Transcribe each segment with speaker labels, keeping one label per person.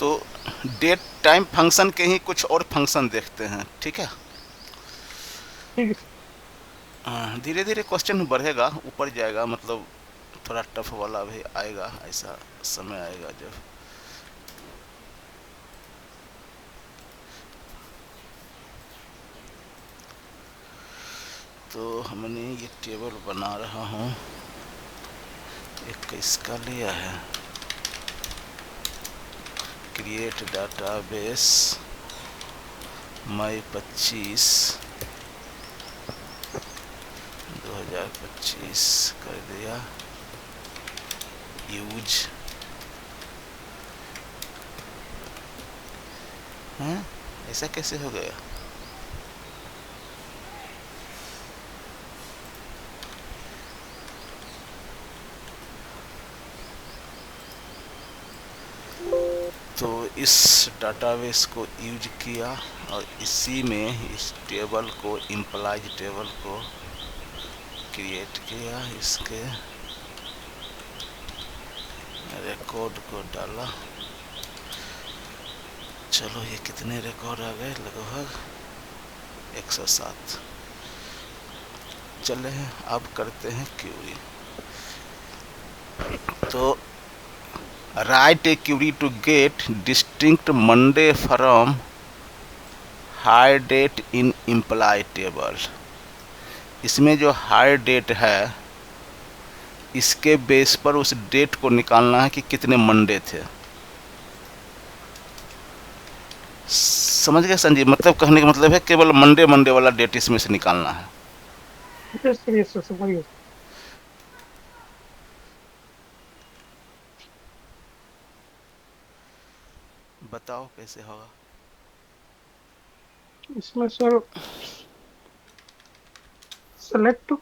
Speaker 1: तो date time function के ही कुछ और फंक्शन देखते हैं, ठीक है।
Speaker 2: ठीक है।
Speaker 1: धीरे धीरे क्वेश्चन बढ़ेगा, ऊपर जाएगा, मतलब थोड़ा टफ वाला भी आएगा, ऐसा समय आएगा जब। तो हमने ये टेबल बना रहा हूँ, एक इसका लिया है, क्रिएट डाटाबेस मई 25 2025 कर दिया, यूज हैं, ऐसा कैसे हो गया। तो इस डाटाबेस को यूज किया और इसी में इस टेबल को, इम्प्लॉयज टेबल को क्रिएट किया, इसके रिकॉर्ड को डाला। चलो ये कितने रिकॉर्ड आ गए, लगभग 107। चले हैं अब करते हैं क्यूरी। तो write a query to get distinct Monday from hire date in employ table. इसमें जो हायर डेट है, इसके बेस पर उस डेट को निकालना है कि कितने मंडे थे। समझ गए संजीव, मतलब कहने का मतलब है केवल मंडे मंडे वाला डेट इसमें से निकालना है।
Speaker 2: यस सर, समझ गया।
Speaker 1: बताओ कैसे होगा।
Speaker 2: इसमें सर सेलेक्ट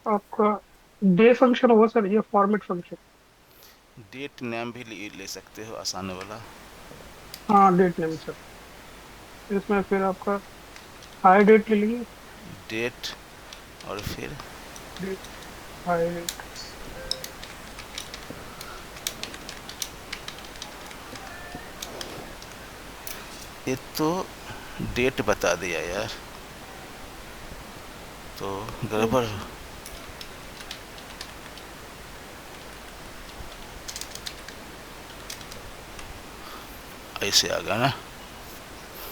Speaker 2: आपका डे फंक्शन होगा सर, ये फॉर्मेट फंक्शन।
Speaker 1: डेट नेम भी ले सकते हो, आसान वाला।
Speaker 2: हाँ, डेट नेम सर। इसमें फिर आपका हाई डेट ले लेंगे।
Speaker 1: डेट और फिर
Speaker 2: डेट, हाई डेट।
Speaker 1: ये तो डेट बता दिया यार, तो गड़बड़। ऐसे आ गया ना,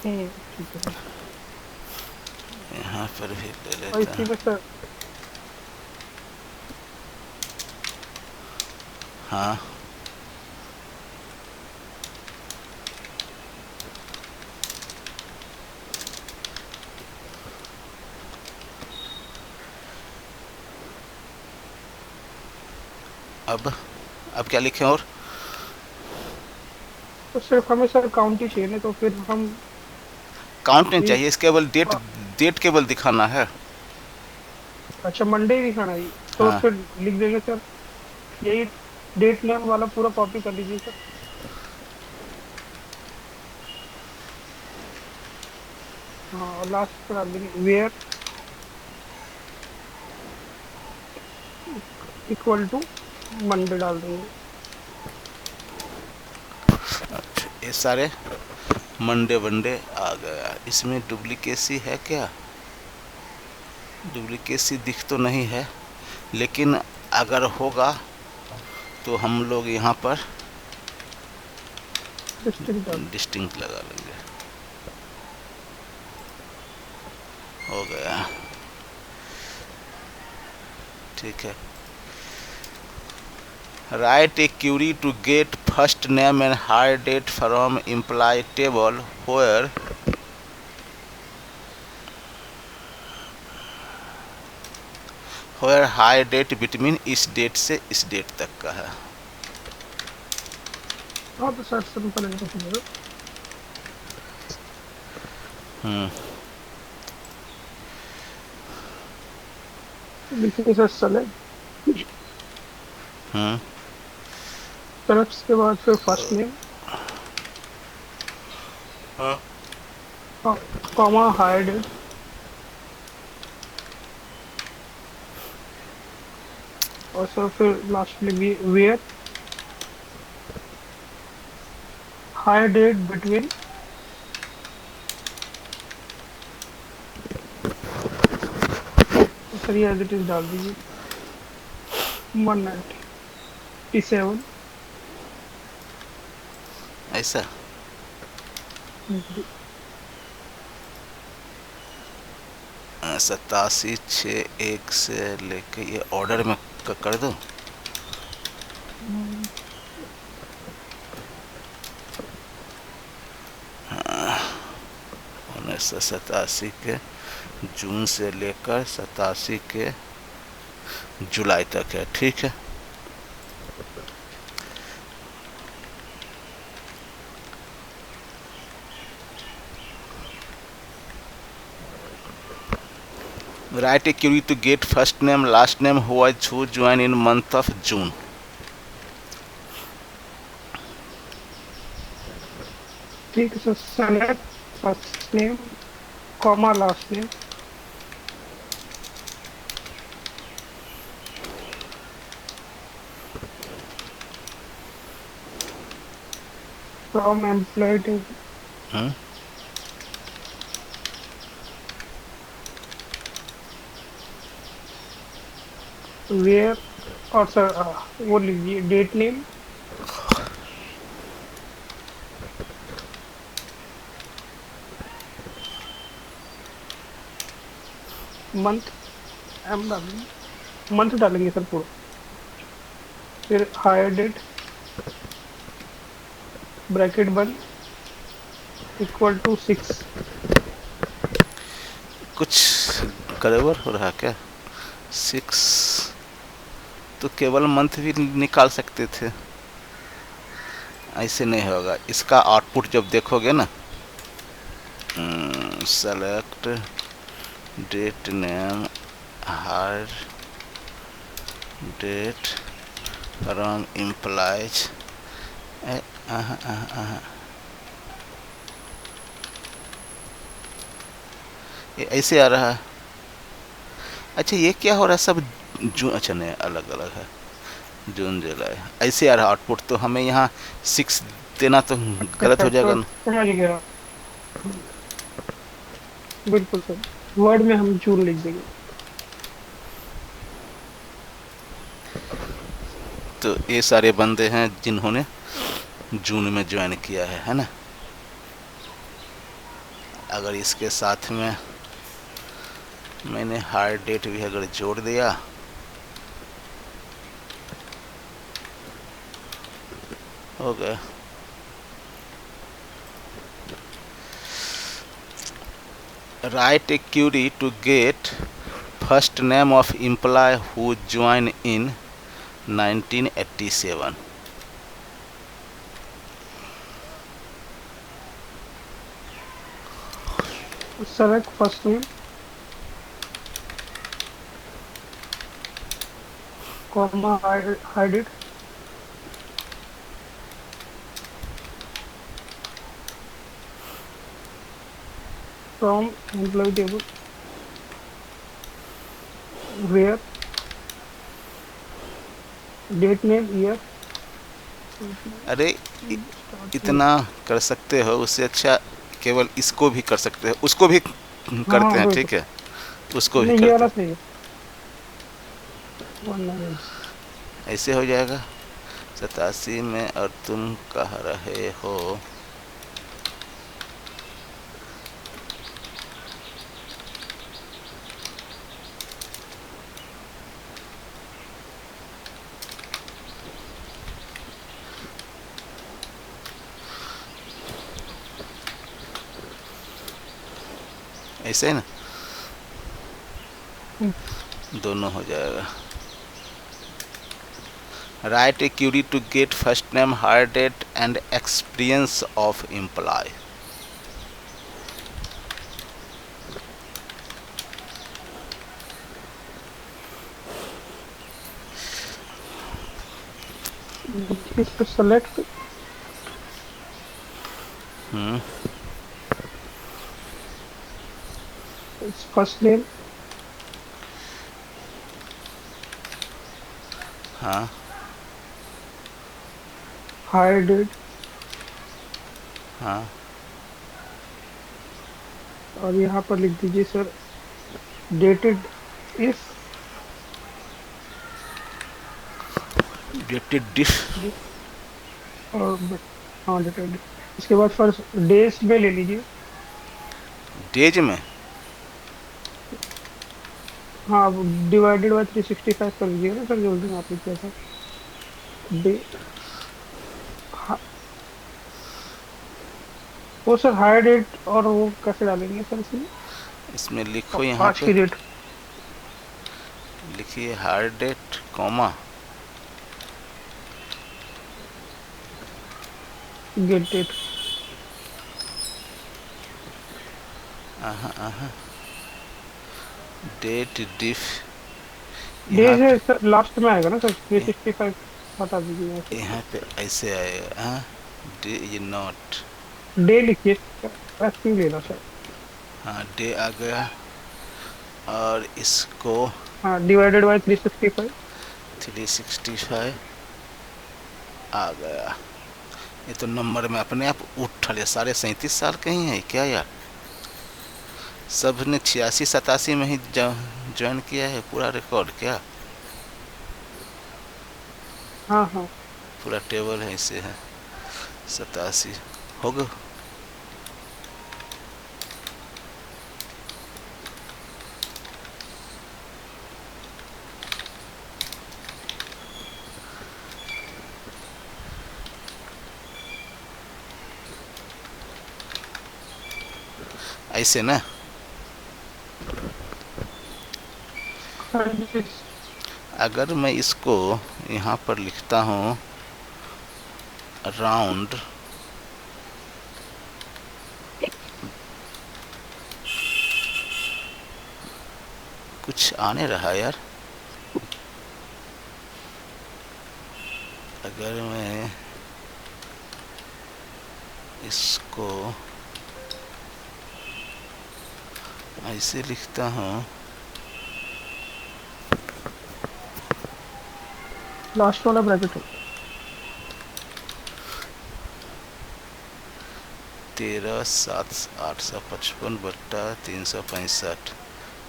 Speaker 2: ठीक है सर।
Speaker 1: यहाँ पर भी ले
Speaker 2: और
Speaker 1: लेते
Speaker 2: इसी
Speaker 1: हैं।
Speaker 2: में सर
Speaker 1: हाँ, अब क्या लिखें और।
Speaker 2: तो सिर्फ हमें सर काउंट ही चाहिए ना, तो फिर हम
Speaker 1: काउंट नहीं
Speaker 2: ये
Speaker 1: चाहिए, इस केवल डेट, डेट केवल दिखाना है।
Speaker 2: अच्छा मंडे ही दिखाना है, तो
Speaker 1: हाँ,
Speaker 2: फिर लिख देंगे सर यही डेट नेम वाला पूरा कॉपी कर लीजिए सर। हाँ, और लास्ट पर डाल देंगे वेयर इक्वल टू मंडे डाल देंगे।
Speaker 1: ये सारे मंडे वनडे आ गया। इसमें डुप्लीकेसी है क्या, डुप्लीकेसी दिख तो नहीं है, लेकिन अगर होगा तो हम लोग यहाँ पर
Speaker 2: डिस्टिंक्ट डाल देंगे।
Speaker 1: डिस्टिंक्ट लगा लेंगे। हो गया, ठीक है। Write a query to get first name and hire date from employ table where hire date between इस डेट से इस डेट तक का है।
Speaker 2: हाँ तो सर सिंपल है तो फिर
Speaker 1: हम्म।
Speaker 2: लिखिए सर सेलेक्ट।
Speaker 1: हम्म।
Speaker 2: सर उसके बाद फिर फर्स्ट नेम
Speaker 1: हाँ।
Speaker 2: कॉमा हायर डेट, और सर फिर लास्ट लिखिए where hire date between, sir ये एज इट इज डाल दीजिए, 197।
Speaker 1: ऐसा 8761 से लेके ये ऑर्डर में कर दूं। 1987 के जून से लेकर 87 के जुलाई तक है, ठीक है। Write a query to get first name, last name, who joined in month of June.
Speaker 2: ठीक है sir, select first name comma last name from employ table,
Speaker 1: hmm,
Speaker 2: where, और सर वो लीजिए डेट नेम, मंथ, एम डालेंगे, month डालेंगे sir पूरा, फिर hire date bracket बंद इक्वल टू 6।
Speaker 1: कुछ गड़बड़ हो रहा क्या? 6 तो केवल मंथ भी निकाल सकते थे, ऐसे नहीं होगा। इसका आउटपुट जब देखोगे ना, select date name hire date from employees, ये ऐसे आ रहा है। अच्छा ये क्या हो रहा है सब जून, अच्छा नहीं अलग अलग है, जून जुलाई ऐसे आ रहा आउटपुट। तो हमें यहाँ 6 देना तो गलत
Speaker 2: अच्छा
Speaker 1: हो जाएगा
Speaker 2: तो
Speaker 1: ना।
Speaker 2: समझ गया, बिल्कुल सर, वर्ड में हम जून लिख देंगे।
Speaker 1: तो ये सारे बंदे हैं जिन्होंने जून में ज्वाइन किया है ना। अगर इसके साथ में मैंने हायर डेट भी अगर जोड़ दिया, हो गया। Write a query to get first name of employee who joined in 1987.
Speaker 2: Select first name comma hire date from employ table, where date name year,
Speaker 1: अरे इतना कर सकते हो, उससे अच्छा केवल इसको भी कर सकते हो, उसको भी
Speaker 2: हाँ
Speaker 1: करते हैं,
Speaker 2: बिल्कुल,
Speaker 1: ठीक है, उसको भी
Speaker 2: नहीं ये
Speaker 1: करते
Speaker 2: वाला
Speaker 1: हैं।
Speaker 2: सही है, 19।
Speaker 1: ऐसे हो जाएगा 87 में, और तुम कह रहे हो ऐसे है ना, दोनों हो जाएगा। Write a query to get first name, hire date and experience of employee.
Speaker 2: इस पर सेलेक्ट
Speaker 1: हम्म,
Speaker 2: फर्स्ट नेम
Speaker 1: हाँ
Speaker 2: हायर डेट
Speaker 1: हाँ,
Speaker 2: और यहाँ पर लिख दीजिए सर, डेटेड इफ,
Speaker 1: डेटेड डिफ।
Speaker 2: और हाँ डेटेड। इसके बाद फर्स्ट डेज में ले लीजिए।
Speaker 1: डेज में।
Speaker 2: हाँ, डिवाइडेड बाय 365 कर दीजिएगा ना सर, जो उस दिन आपने किया था। डे, हाँ, वो सर हायर डेट और वो कैसे डालेंगे सर इसमें?
Speaker 1: इसमें लिखो यहाँ
Speaker 2: आज
Speaker 1: पे,
Speaker 2: की डेट।
Speaker 1: लिखिए hire date comma,
Speaker 2: get date.
Speaker 1: Date diff. यहाँ
Speaker 2: डेज है
Speaker 1: पे,
Speaker 2: सर, लास्ट में आएगा ना सर, 365 हटा दीजिए यहाँ से।
Speaker 1: यहाँ पे ऐसे आएगा। हाँ, डे ये नॉट।
Speaker 2: डे लिखिए, एस क्यों लेना सर?
Speaker 1: हाँ, डे आ गया, और इसको
Speaker 2: हाँ, डिवाइडेड बाय 365।
Speaker 1: 365 आ गया। ये तो नंबर में अपने आप उठल है। सारे 37 साल के ही हैं क्या यार? सब ने 86 87 में ही ज्वाइन किया है पूरा रिकॉर्ड क्या?
Speaker 2: हाँ हाँ।
Speaker 1: पूरा टेबल है इसे है 87 हो गया। ऐसे ना,
Speaker 2: हाँ जी।
Speaker 1: अगर मैं इसको यहाँ पर लिखता हूँ राउंड, कुछ आने रहा यार। अगर मैं इसको ऐसे लिखता हूँ,
Speaker 2: लास्ट वाला ब्रैकेट हो।
Speaker 1: 13,7,855/365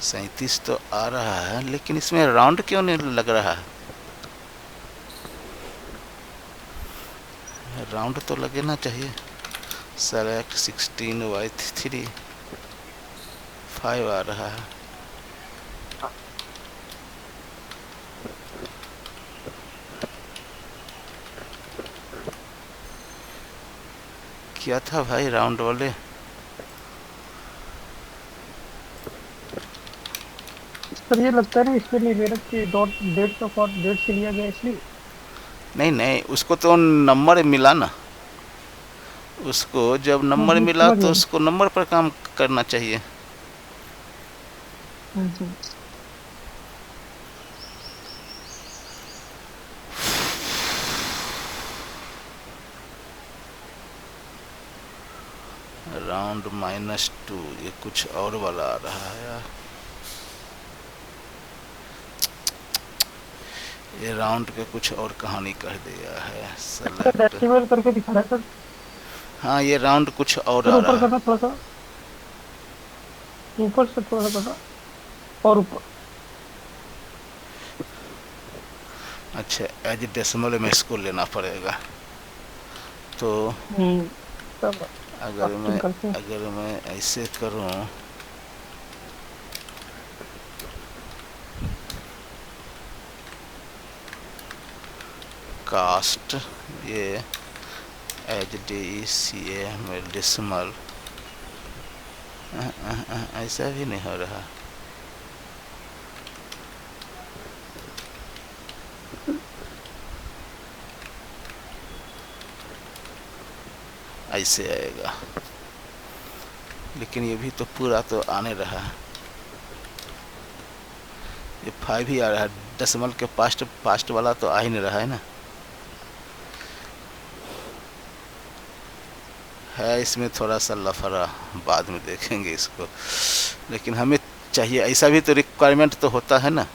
Speaker 1: 37 तो आ रहा है, लेकिन इसमें राउंड क्यों नहीं लग रहा है? राउंड तो लगना चाहिए। सेलेक्ट 16/3 5 आ रहा है। क्या था भाई राउंड वाले?
Speaker 2: सर ये लगता है ना इसमें नहीं ले रखी, डॉट डेट ऑफ और डेट से लिया गया इसलिए।
Speaker 1: नहीं नहीं, उसको तो नंबर मिला ना। उसको जब नंबर मिला
Speaker 2: समझ
Speaker 1: तो
Speaker 2: गया।
Speaker 1: उसको नंबर पर काम करना चाहिए।
Speaker 2: हम्म।
Speaker 1: राउंड -2, ये कुछ और वाला आ रहा है यार। ये राउंड के कुछ और कहानी कह दिया है।
Speaker 2: सर
Speaker 1: सेलेक्ट,
Speaker 2: डेसिमल करके दिखा रहा है सर।
Speaker 1: हाँ ये राउंड कुछ और
Speaker 2: सर
Speaker 1: आ
Speaker 2: ऊपर
Speaker 1: रहा है।
Speaker 2: करना थोड़ा सा, ऊपर से थोड़ा सा करना, और ऊपर।
Speaker 1: अच्छा, एज डेसिमल में इसको लेना पड़ेगा। तो
Speaker 2: तब
Speaker 1: अगर
Speaker 2: एक्टिंग
Speaker 1: मैं
Speaker 2: करते हैं।
Speaker 1: अगर मैं ऐसे करूं, कास्ट, ये H D C A decimal, ऐसा भी नहीं हो रहा। ऐसे आएगा, लेकिन ये भी तो पूरा तो आने रहा है। ये 5 ही आ रहा है, डेसिमल के पास्ट पास्ट वाला तो आ ही नहीं रहा है ना। है इसमें थोड़ा सा लफड़ा, बाद में देखेंगे इसको। लेकिन हमें चाहिए, ऐसा भी तो रिक्वायरमेंट तो होता है ना,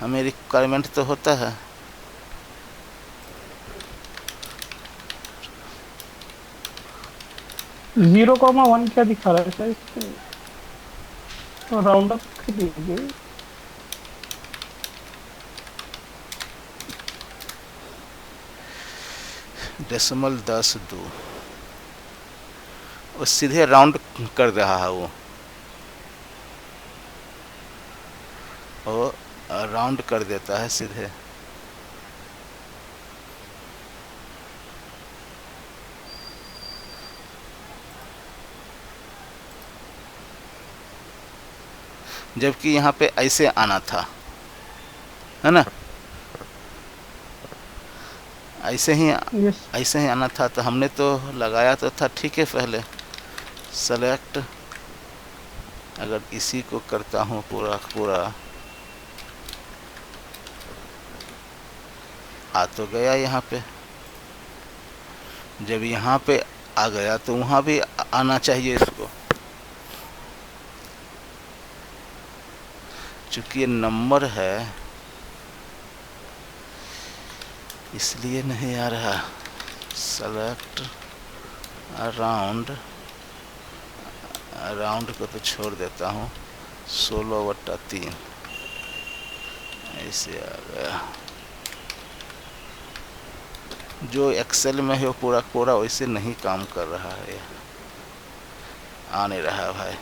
Speaker 1: हमें रिक्वायरमेंट तो होता है।
Speaker 2: 0,1 क्या दिखा रहा है सर इस पे? तो राउंड अप कर दीजिए।
Speaker 1: डेसिमल 10 2 वो सीधे राउंड कर रहा है वो राउंड कर देता है सीधे। जबकि यहाँ पे ऐसे आना था, है ना, ऐसे ही
Speaker 2: यस।
Speaker 1: ऐसे ही आना था। तो हमने तो लगाया तो था ठीक है पहले सेलेक्ट। अगर इसी को करता हूँ पूरा पूरा, आ तो गया यहाँ पे। जब यहाँ पे आ गया तो वहाँ भी आना चाहिए इसको। चूंकि ये नंबर है इसलिए नहीं आ रहा। सेलेक्ट अराउंड, राउंड को तो छोड़ देता हूँ, 16/3 ऐसे आ गया। जो एक्सेल में है वो पूरा पूरा वैसे नहीं काम कर रहा है, आ नहीं रहा भाई।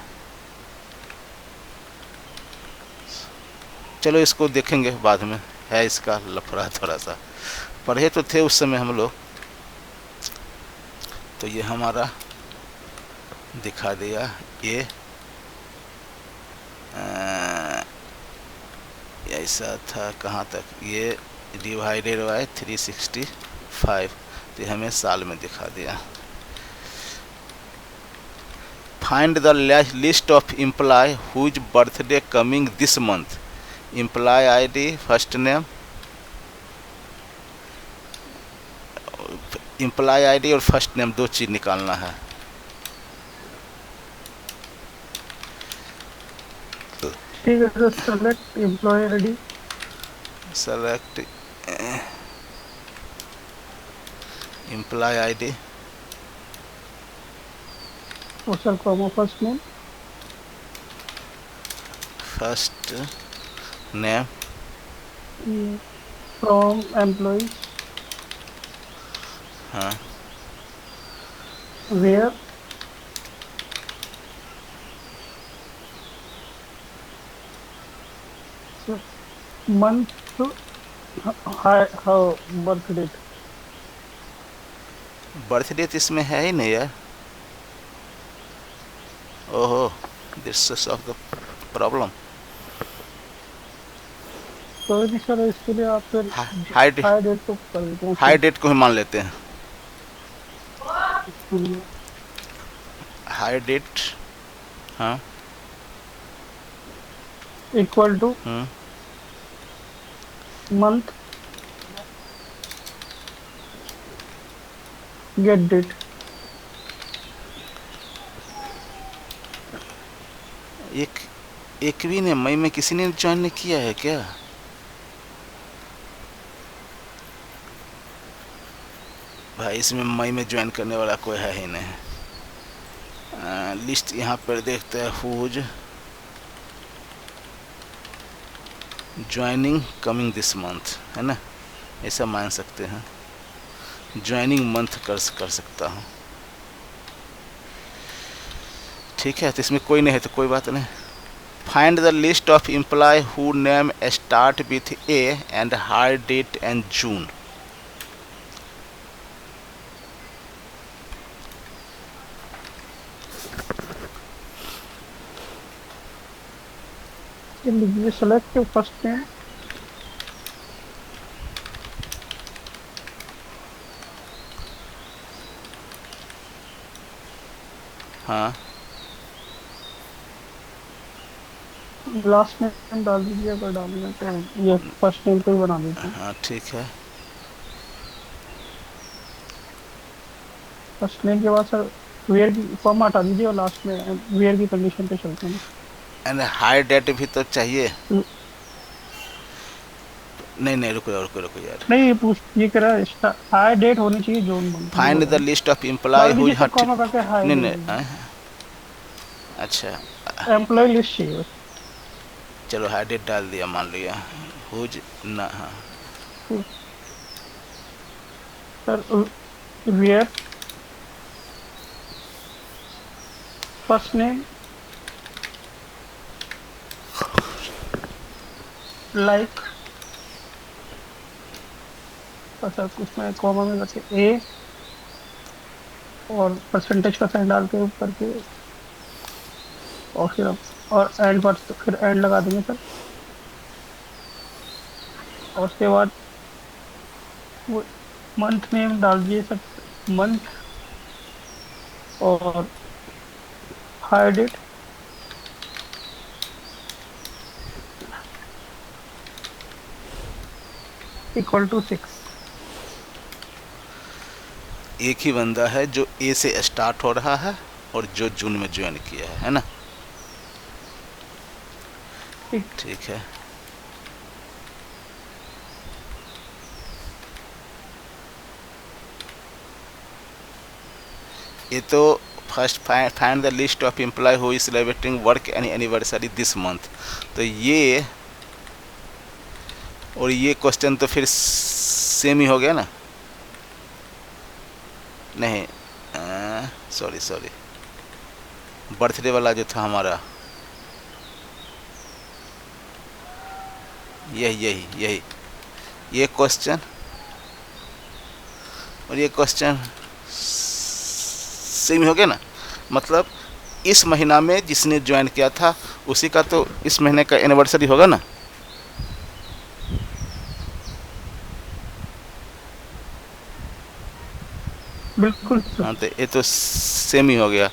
Speaker 1: चलो इसको देखेंगे बाद में, है इसका लफड़ा थोड़ा सा। पढ़े तो थे उस समय हम लोग। तो ये हमारा दिखा दिया। ये ऐसा था कहाँ तक, ये डिवाइडेड बाय 365, तो हमें साल में दिखा दिया। Find the list of employee whose birthday coming this month. Employee ID, first name, employee ID और फर्स्ट नेम दो चीज़ निकालना है।
Speaker 2: ठीक है sir, select employee ID.
Speaker 1: Select employee ID
Speaker 2: और sir comma first name.
Speaker 1: First name
Speaker 2: from employees
Speaker 1: हाँ,
Speaker 2: where month, how birth date.
Speaker 1: Birth date इसमें है ही नहीं यार। ओहो, this is of the problem.
Speaker 2: कोई नहीं सर, इसके लिए आप फिर
Speaker 1: हाई
Speaker 2: हाई डेट को कर देते हैं
Speaker 1: हाई डेट को ही मान लेते हैं।
Speaker 2: सर।
Speaker 1: हाई डेट हाँ।
Speaker 2: Equal to month get date.
Speaker 1: एक भी ने मई में किसी ने ज्वाइन नहीं किया है क्या? भाई इसमें मई में ज्वाइन करने वाला कोई है ही नहीं। लिस्ट यहाँ पर देखते हैं, whose joining coming this month, है ना, ऐसा मान सकते हैं। ज्वाइनिंग मंथ कर सकता हूँ। ठीक है, तो इसमें कोई नहीं है तो कोई बात नहीं। Find the list of employ who name start with A and hire date and June.
Speaker 2: लीजिए सेलेक्ट फर्स्ट नेम।
Speaker 1: हाँ,
Speaker 2: लास्ट नेम डाल दीजिए अगर डालना तो, ये फर्स्ट नेम को ही बना देते हैं।
Speaker 1: हाँ ठीक है।
Speaker 2: फर्स्ट नेम के बाद सर वेयर की फॉर्म हटा दीजिए और लास्ट में वेयर की कंडीशन पे चलते हैं।
Speaker 1: एंड हायर डेट भी तो चाहिए। नहीं नहीं, रुको रुको रुको यार।
Speaker 2: नहीं, ये कह रहा है हाई डेट होनी चाहिए जून मंथ, ये
Speaker 1: फाइंड
Speaker 2: बोल
Speaker 1: द
Speaker 2: रहा है।
Speaker 1: लिस्ट ऑफ एम्प्लॉय
Speaker 2: डाल
Speaker 1: हुई,
Speaker 2: दीजिए
Speaker 1: हाँ
Speaker 2: सर,
Speaker 1: ठीक।
Speaker 2: कॉमा करके हाई
Speaker 1: नहीं
Speaker 2: दे
Speaker 1: नहीं
Speaker 2: दीजिए।
Speaker 1: अच्छा,
Speaker 2: एम्प्लॉय लिस्ट चाहिए बस।
Speaker 1: चलो हाई डेट डाल दिया, मान लिया। हुज ना, हाँ।
Speaker 2: ठीक। Sir where first name like, sir उसमें कॉमा में करके ए, और परसेंटेज का साइन डाल के करके, और फिर और एंड पर फिर एंड लगा देंगे सर। और उसके बाद वो मंथ नेम डाल दिए सर, मंथ, और हायर डेट इक्वल टू 6।
Speaker 1: एक ही बंदा है जो ए से स्टार्ट हो रहा है और जो जून में ज्वाइन किया है ना?
Speaker 2: ठीक।
Speaker 1: ठीक है। ये तो first find the list of employ who is celebrating work any anniversary this month. तो ये और ये क्वेश्चन तो फिर सेम ही हो गया ना? नहीं, सॉरी सॉरी, बर्थडे वाला जो था हमारा, यही यही यही, ये क्वेश्चन और ये क्वेश्चन सेम हो गया ना? मतलब इस महीना में जिसने ज्वाइन किया था उसी का तो इस महीने का एनिवर्सरी होगा ना?
Speaker 2: बिल्कुल सर।
Speaker 1: हाँ, तो ये तो सेम ही हो गया।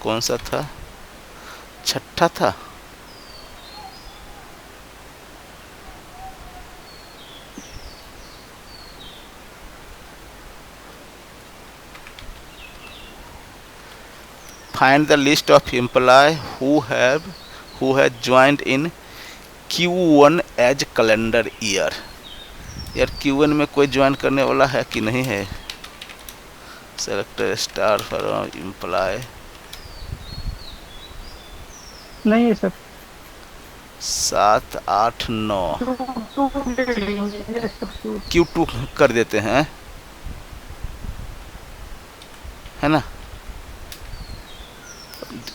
Speaker 1: कौन सा था? छठा था। Find the list of employ who has joined in Q1 as calendar year. यार Q1 में कोई ज्वाइन करने वाला है कि नहीं है? Select star from employ.
Speaker 2: नहीं है सर।
Speaker 1: 7 8 9
Speaker 2: सर
Speaker 1: Q2 कर देते हैं, है ना?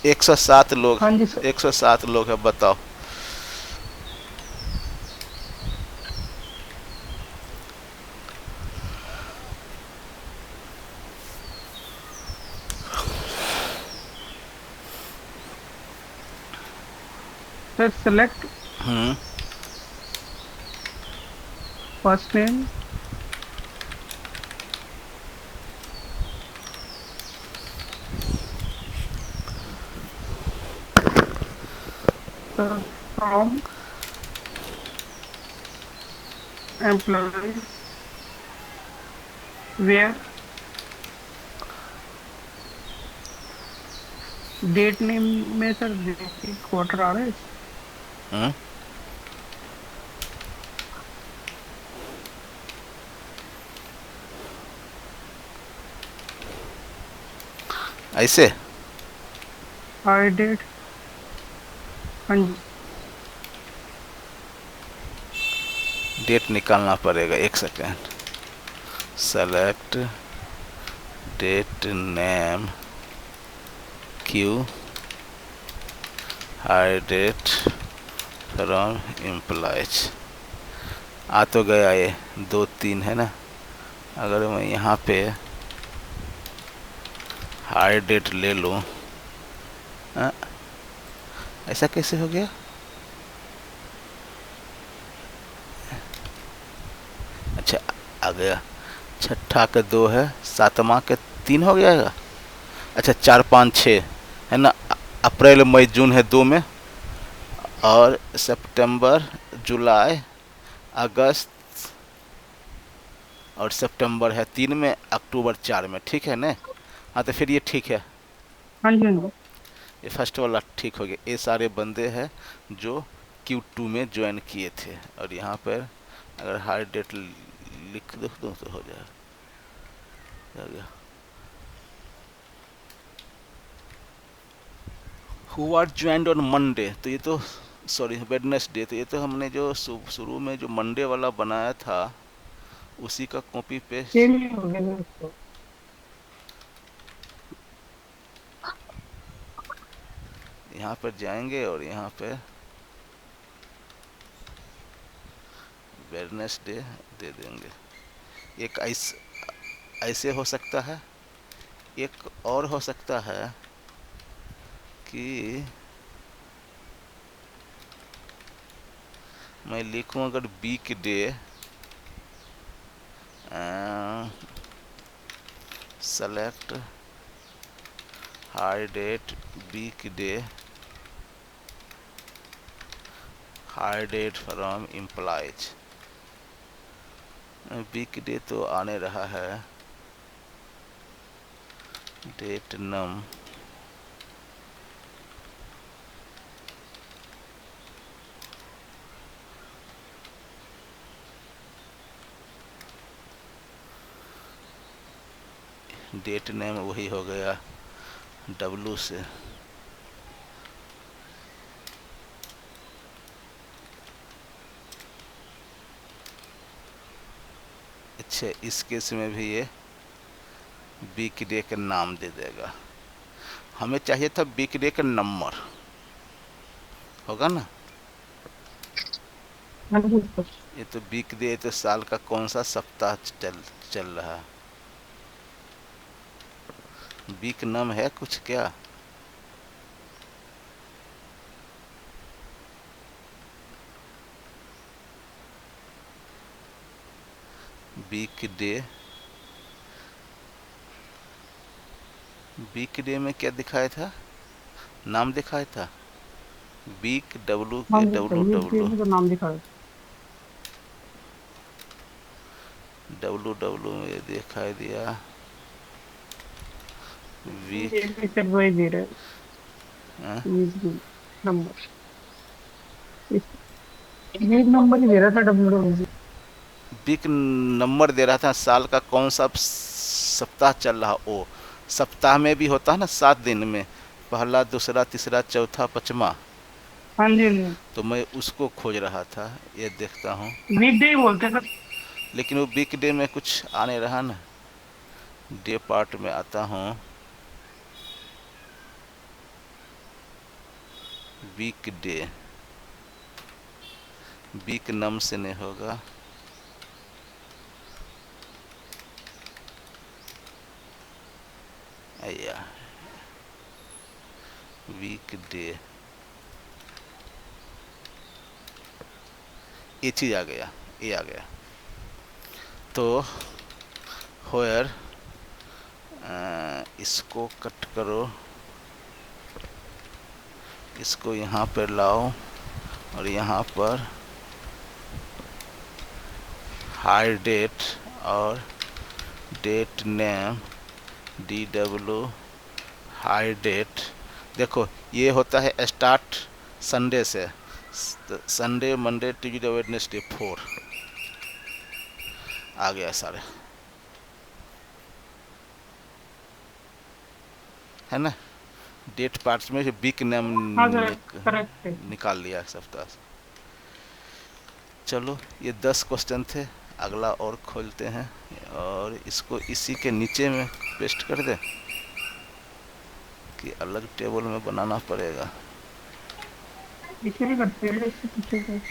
Speaker 1: 107 लोग,
Speaker 2: हाँ जी सर।
Speaker 1: 107 लोग है, बताओ।
Speaker 2: Sir select
Speaker 1: hmm.
Speaker 2: First name sir from employees where date name में सर क्वार्टर आ रहा है।
Speaker 1: हम्म। ऐसे
Speaker 2: हाई डेट। हाँ जी।
Speaker 1: डेट निकालना पड़ेगा, एक second. Select date name Q, hire date from employees. आ तो गया ये, 2 3 है ना? अगर मैं यहाँ पे हाई डेट ले लूँ, हाँ, ऐसा कैसे हो गया? अच्छा, आ गया। छठा के 2 है, सातवां के 3 हो गया है। अच्छा, 4 5 6 है ना? अप्रैल मई जून है 2 में, और सितंबर जुलाई अगस्त और सितंबर है 3 में, अक्टूबर 4 में, ठीक है ना? हाँ, तो फिर ये ठीक है।
Speaker 2: हाँ जी हाँ जी।
Speaker 1: ये फर्स्ट वाला ठीक हो गया। ये सारे बंदे हैं जो Q2 में ज्वाइन किए थे। और यहाँ पर अगर हायर डेट लिख दो तो हो जाएगा। Who are joined on Monday, तो ये तो सॉरी वेडनेसडे, तो ये तो हमने जो शुरू में जो मंडे वाला बनाया था उसी का कॉपी पेस्ट
Speaker 2: सेम ही हो गया दोस्तों।
Speaker 1: यहाँ पर जाएंगे और यहाँ पे वेडनेसडे दे देंगे। एक ऐसे हो सकता है, एक और हो सकता है कि मैं लिखूं अगर weekday select hire date weekday hire date from employees. Weekday तो आने रहा है, डेट नम डेट नेम वही हो गया W से। अच्छा, इस केस में भी ये वीक डे का नाम दे देगा। हमें चाहिए था वीक डे का नंबर, होगा ना।
Speaker 2: हाँ जी दोस्तों।
Speaker 1: ये तो वीक डे तो साल का कौन सा सप्ताह चल रहा है। वीक नम है कुछ क्या। वीक डे में क्या दिखाया था, नाम दिखाया था वीक W
Speaker 2: हाँ
Speaker 1: के
Speaker 2: दोस्तों,
Speaker 1: डब्लू
Speaker 2: वीक डे
Speaker 1: डब्लू
Speaker 2: में तो नाम दिखा रहा
Speaker 1: डब्लू डब्लू में दिखाई दिया
Speaker 2: है।
Speaker 1: वीक।
Speaker 2: ये भी चल वही दे रहा है, वीक नंबर। वीक नंबर ही दे रहा था W।
Speaker 1: वीक नंबर दे रहा था, साल का कौन सा सप्ताह चल रहा। ओ सप्ताह में भी होता है ना 7 दिन में, पहला दूसरा तीसरा चौथा पांचवा,
Speaker 2: हाँ जी हाँ जी।
Speaker 1: तो मैं उसको खोज रहा था। ये देखता हूँ,
Speaker 2: वीक डे ही बोलते हैं सर।
Speaker 1: लेकिन वो वीक डे में कुछ आने रहा ना। डे पार्ट में आता हूँ, वीक डे वीक नम से नहीं होगा। अया वीक डे, ये चीज़ आ गया, ये आ गया। तो होयर इसको कट करो, इसको यहाँ पर लाओ और यहाँ पर हाई डेट और date name DW hire date. देखो ये होता है स्टार्ट संडे से, संडे मंडे ट्यूजडे वेडनेसडे 4 आ गया सारे, है ना। डेट पार्ट्स में वीक नेम
Speaker 2: हाँ सर, करेक्ट है।
Speaker 1: निकाल लिया सप्ताह से। चलो ये 10 क्वेश्चन थे, अगला और खोलते हैं और इसको इसी के नीचे में पेस्ट कर दे कि अलग टेबल में बनाना पड़ेगा।
Speaker 2: पीछे नहीं करते हैं, इससे पीछे से।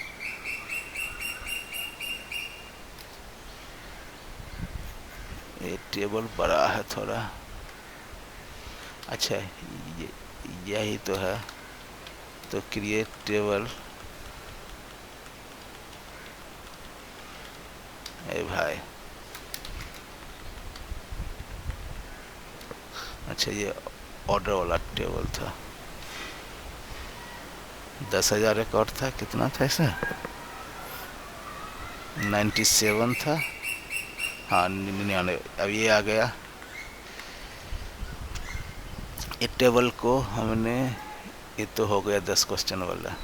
Speaker 1: ये टेबल बड़ा है थोड़ा। अच्छा ये यही तो है, तो क्रिएट टेबल। ए भाई, अच्छा ये ऑर्डर वाला टेबल था। 10,000 रिकॉर्ड था, कितना था ऐसा 97 था। हाँ 99, अब ये आ गया। ये टेबल को हमने, ये तो हो गया 10 क्वेश्चन वाला।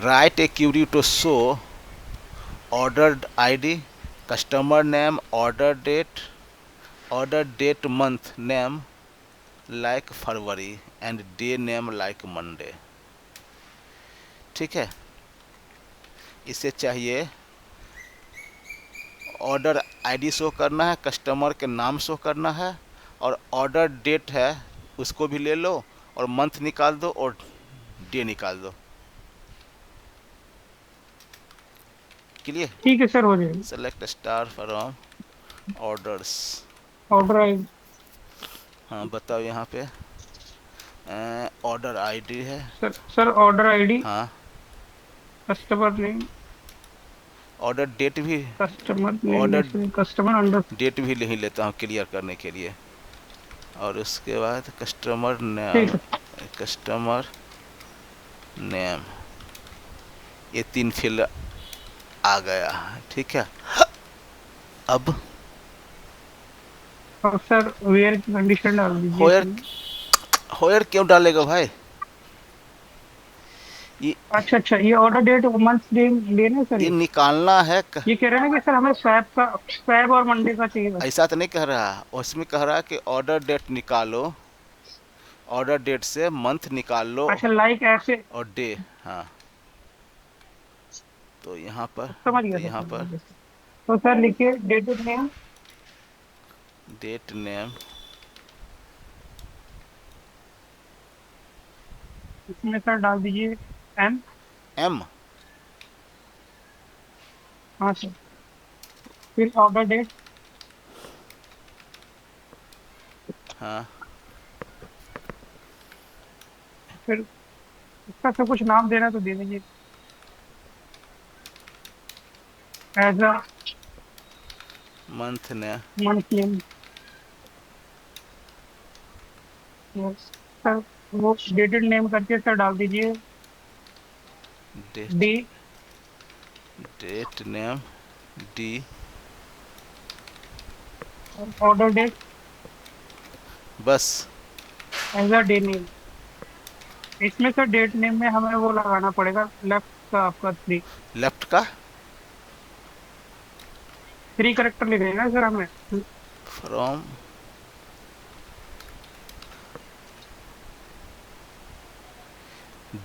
Speaker 1: Write a query to show order ID, customer name, order date month name like February and day name like Monday. ठीक है, इसे चाहिए ऑर्डर आईडी शो करना है, कस्टमर के नाम शो करना है, और ऑर्डर डेट है उसको भी ले लो, और मंथ निकाल दो और डे निकाल दो। क्लियर?
Speaker 2: ठीक है सर, हो जाएगा।
Speaker 1: Select star from orders.
Speaker 2: Order आई।
Speaker 1: हाँ बताओ, यहाँ पे ऑर्डर आईडी है।
Speaker 2: सर ऑर्डर आईडी,
Speaker 1: हाँ,
Speaker 2: कस्टमर नेम,
Speaker 1: ऑर्डर डेट भी,
Speaker 2: कस्टमर नेम में
Speaker 1: ऑर्डर
Speaker 2: से कस्टमर अंडर।
Speaker 1: डेट भी नहीं लेता हूँ क्लियर करने के लिए। और उसके बाद कस्टमर
Speaker 2: ठीक
Speaker 1: नेम,
Speaker 2: है।
Speaker 1: कस्टमर नेम, ये 3 फील्ड आ गया। ठीक है, अब
Speaker 2: और सर वेयर की कंडीशन डाल दीजिए
Speaker 1: होयर,
Speaker 2: इसमें।
Speaker 1: होयर क्यों डालेगा भाई? ये
Speaker 2: अच्छा अच्छा, ये ऑर्डर डेट मंथ डे लेना है सर
Speaker 1: ये
Speaker 2: ये।
Speaker 1: निकालना है
Speaker 2: ये कह रहे हैं ना कि सर हमें स्वैप और मंडे का चाहिए बस।
Speaker 1: ऐसा तो नहीं कह रहा, उसमें कह रहा है कि ऑर्डर डेट निकालो, ऑर्डर डेट से मंथ निकाल लो
Speaker 2: अच्छा, लाइक ऐसे।
Speaker 1: और डे। हाँ, तो यहाँ पर,
Speaker 2: समझ
Speaker 1: तो
Speaker 2: गया सर,
Speaker 1: यहाँ
Speaker 2: समझ
Speaker 1: पर
Speaker 2: गया सर। तो सर लिखिए डेटेड नेम।
Speaker 1: डेट नेम,
Speaker 2: इसमें सर डाल दीजिए एम।
Speaker 1: एम।
Speaker 2: हाँ सर। फिर ऑर्डर डेट।
Speaker 1: हाँ,
Speaker 2: फिर इसका सब कुछ नाम देना है तो दे दीजिए। एज अ
Speaker 1: मंथ ने,
Speaker 2: मंथ नेम। सर वो डेटेड नेम करके सर डाल दीजिए
Speaker 1: date,
Speaker 2: D.
Speaker 1: Date name D,
Speaker 2: order date
Speaker 1: बस।
Speaker 2: As a day name. इसमें सर डेट नेम में हमें वो लगाना पड़ेगा लेफ्ट का, आपका थ्री।
Speaker 1: लेफ्ट का,
Speaker 2: थ्री करेक्टर लिखेगा सर हमें।
Speaker 1: फ्रॉम,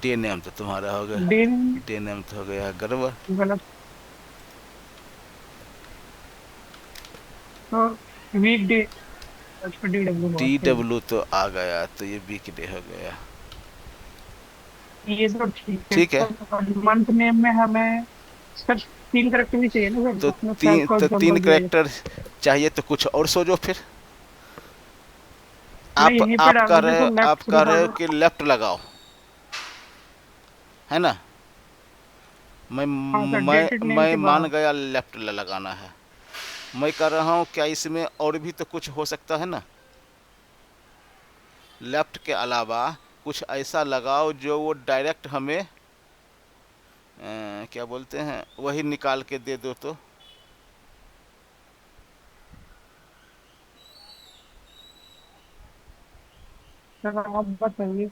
Speaker 1: डे नेम तो तुम्हारा हो गया,
Speaker 2: डे।
Speaker 1: डे नेम तो हो गया गड़बड़।
Speaker 2: गलत। तो वीक डे। अच्छा डी डब्ल्यू
Speaker 1: डी
Speaker 2: बहुत सही।
Speaker 1: डब्ल्यू तो आ गया, तो ये वीक डे हो गया।
Speaker 2: ये तो ठीक है
Speaker 1: ठीक है,
Speaker 2: सर। मंथ नेम में हमें सर तीन करेक्टर भी चाहिए ना सर,
Speaker 1: तो
Speaker 2: उसमें फैब का
Speaker 1: तीन
Speaker 2: एग्जाम्पल दिया जाए।
Speaker 1: करेक्टर चाहिए, तो कुछ और सोचो फिर।
Speaker 2: नहीं यहीं पे डाल दीजिए सर,
Speaker 1: आप
Speaker 2: लेफ्ट
Speaker 1: कह
Speaker 2: थ्रू
Speaker 1: रहे हो
Speaker 2: ऑर्डर।
Speaker 1: कि लेफ्ट लगाओ, है ना? मैं
Speaker 2: हाँ सर, डेटेड नेम
Speaker 1: मैं
Speaker 2: के
Speaker 1: मान
Speaker 2: बाद।
Speaker 1: गया लेफ्ट लगाना है। मैं कर रहा हूँ, क्या इसमें और भी तो कुछ हो सकता है ना? लेफ्ट के अलावा कुछ ऐसा लगाओ जो वो डायरेक्ट हमें क्या बोलते हैं, वही निकाल के दे दो तो।
Speaker 2: सर आप बताइए।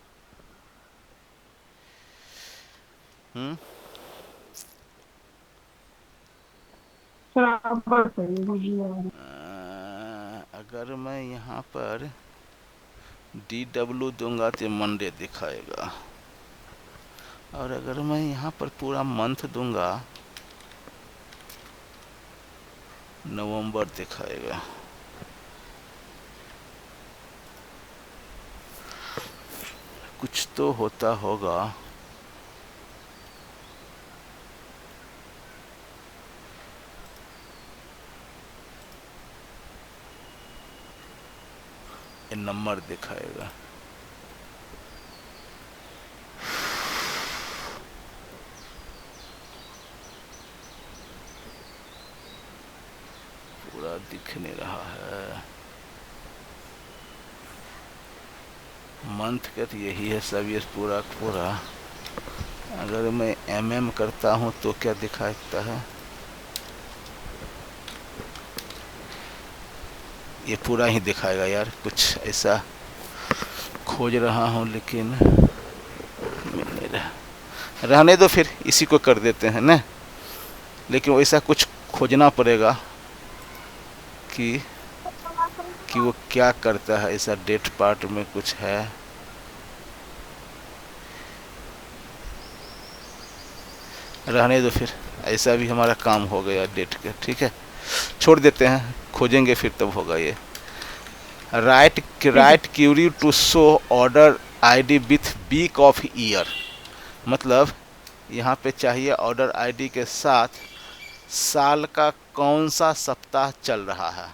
Speaker 1: हम्म,
Speaker 2: सर आप बताइए मुझे।
Speaker 1: अगर मैं यहाँ पर डी डब्ल्यू दूंगा तो मंडे दिखाएगा, और अगर मैं यहाँ पर पूरा मंथ दूंगा नवंबर दिखाएगा। कुछ तो होता होगा। ये नंबर दिखाएगा। पूरा दिख नहीं रहा है मंथ का, तो यही है सब, ये पूरा पूरा। अगर मैं एमएम करता हूँ तो क्या दिखाता है? ये पूरा ही दिखाएगा यार, कुछ ऐसा खोज रहा हूँ लेकिन मिल नहीं रहा। रहने दो, फिर इसी को कर देते हैं ना, लेकिन वैसा कुछ खोजना पड़ेगा कि वो क्या करता है। ऐसा डेट पार्ट में कुछ है। रहने दो, फिर ऐसा भी हमारा काम हो गया डेट का, ठीक है, छोड़ देते हैं, खोजेंगे फिर तब होगा ये। राइट
Speaker 2: ठीक है।
Speaker 1: Write query to show order ID with week of year, मतलब यहाँ पे चाहिए ऑर्डर आईडी के साथ साल का कौन सा सप्ताह चल रहा है।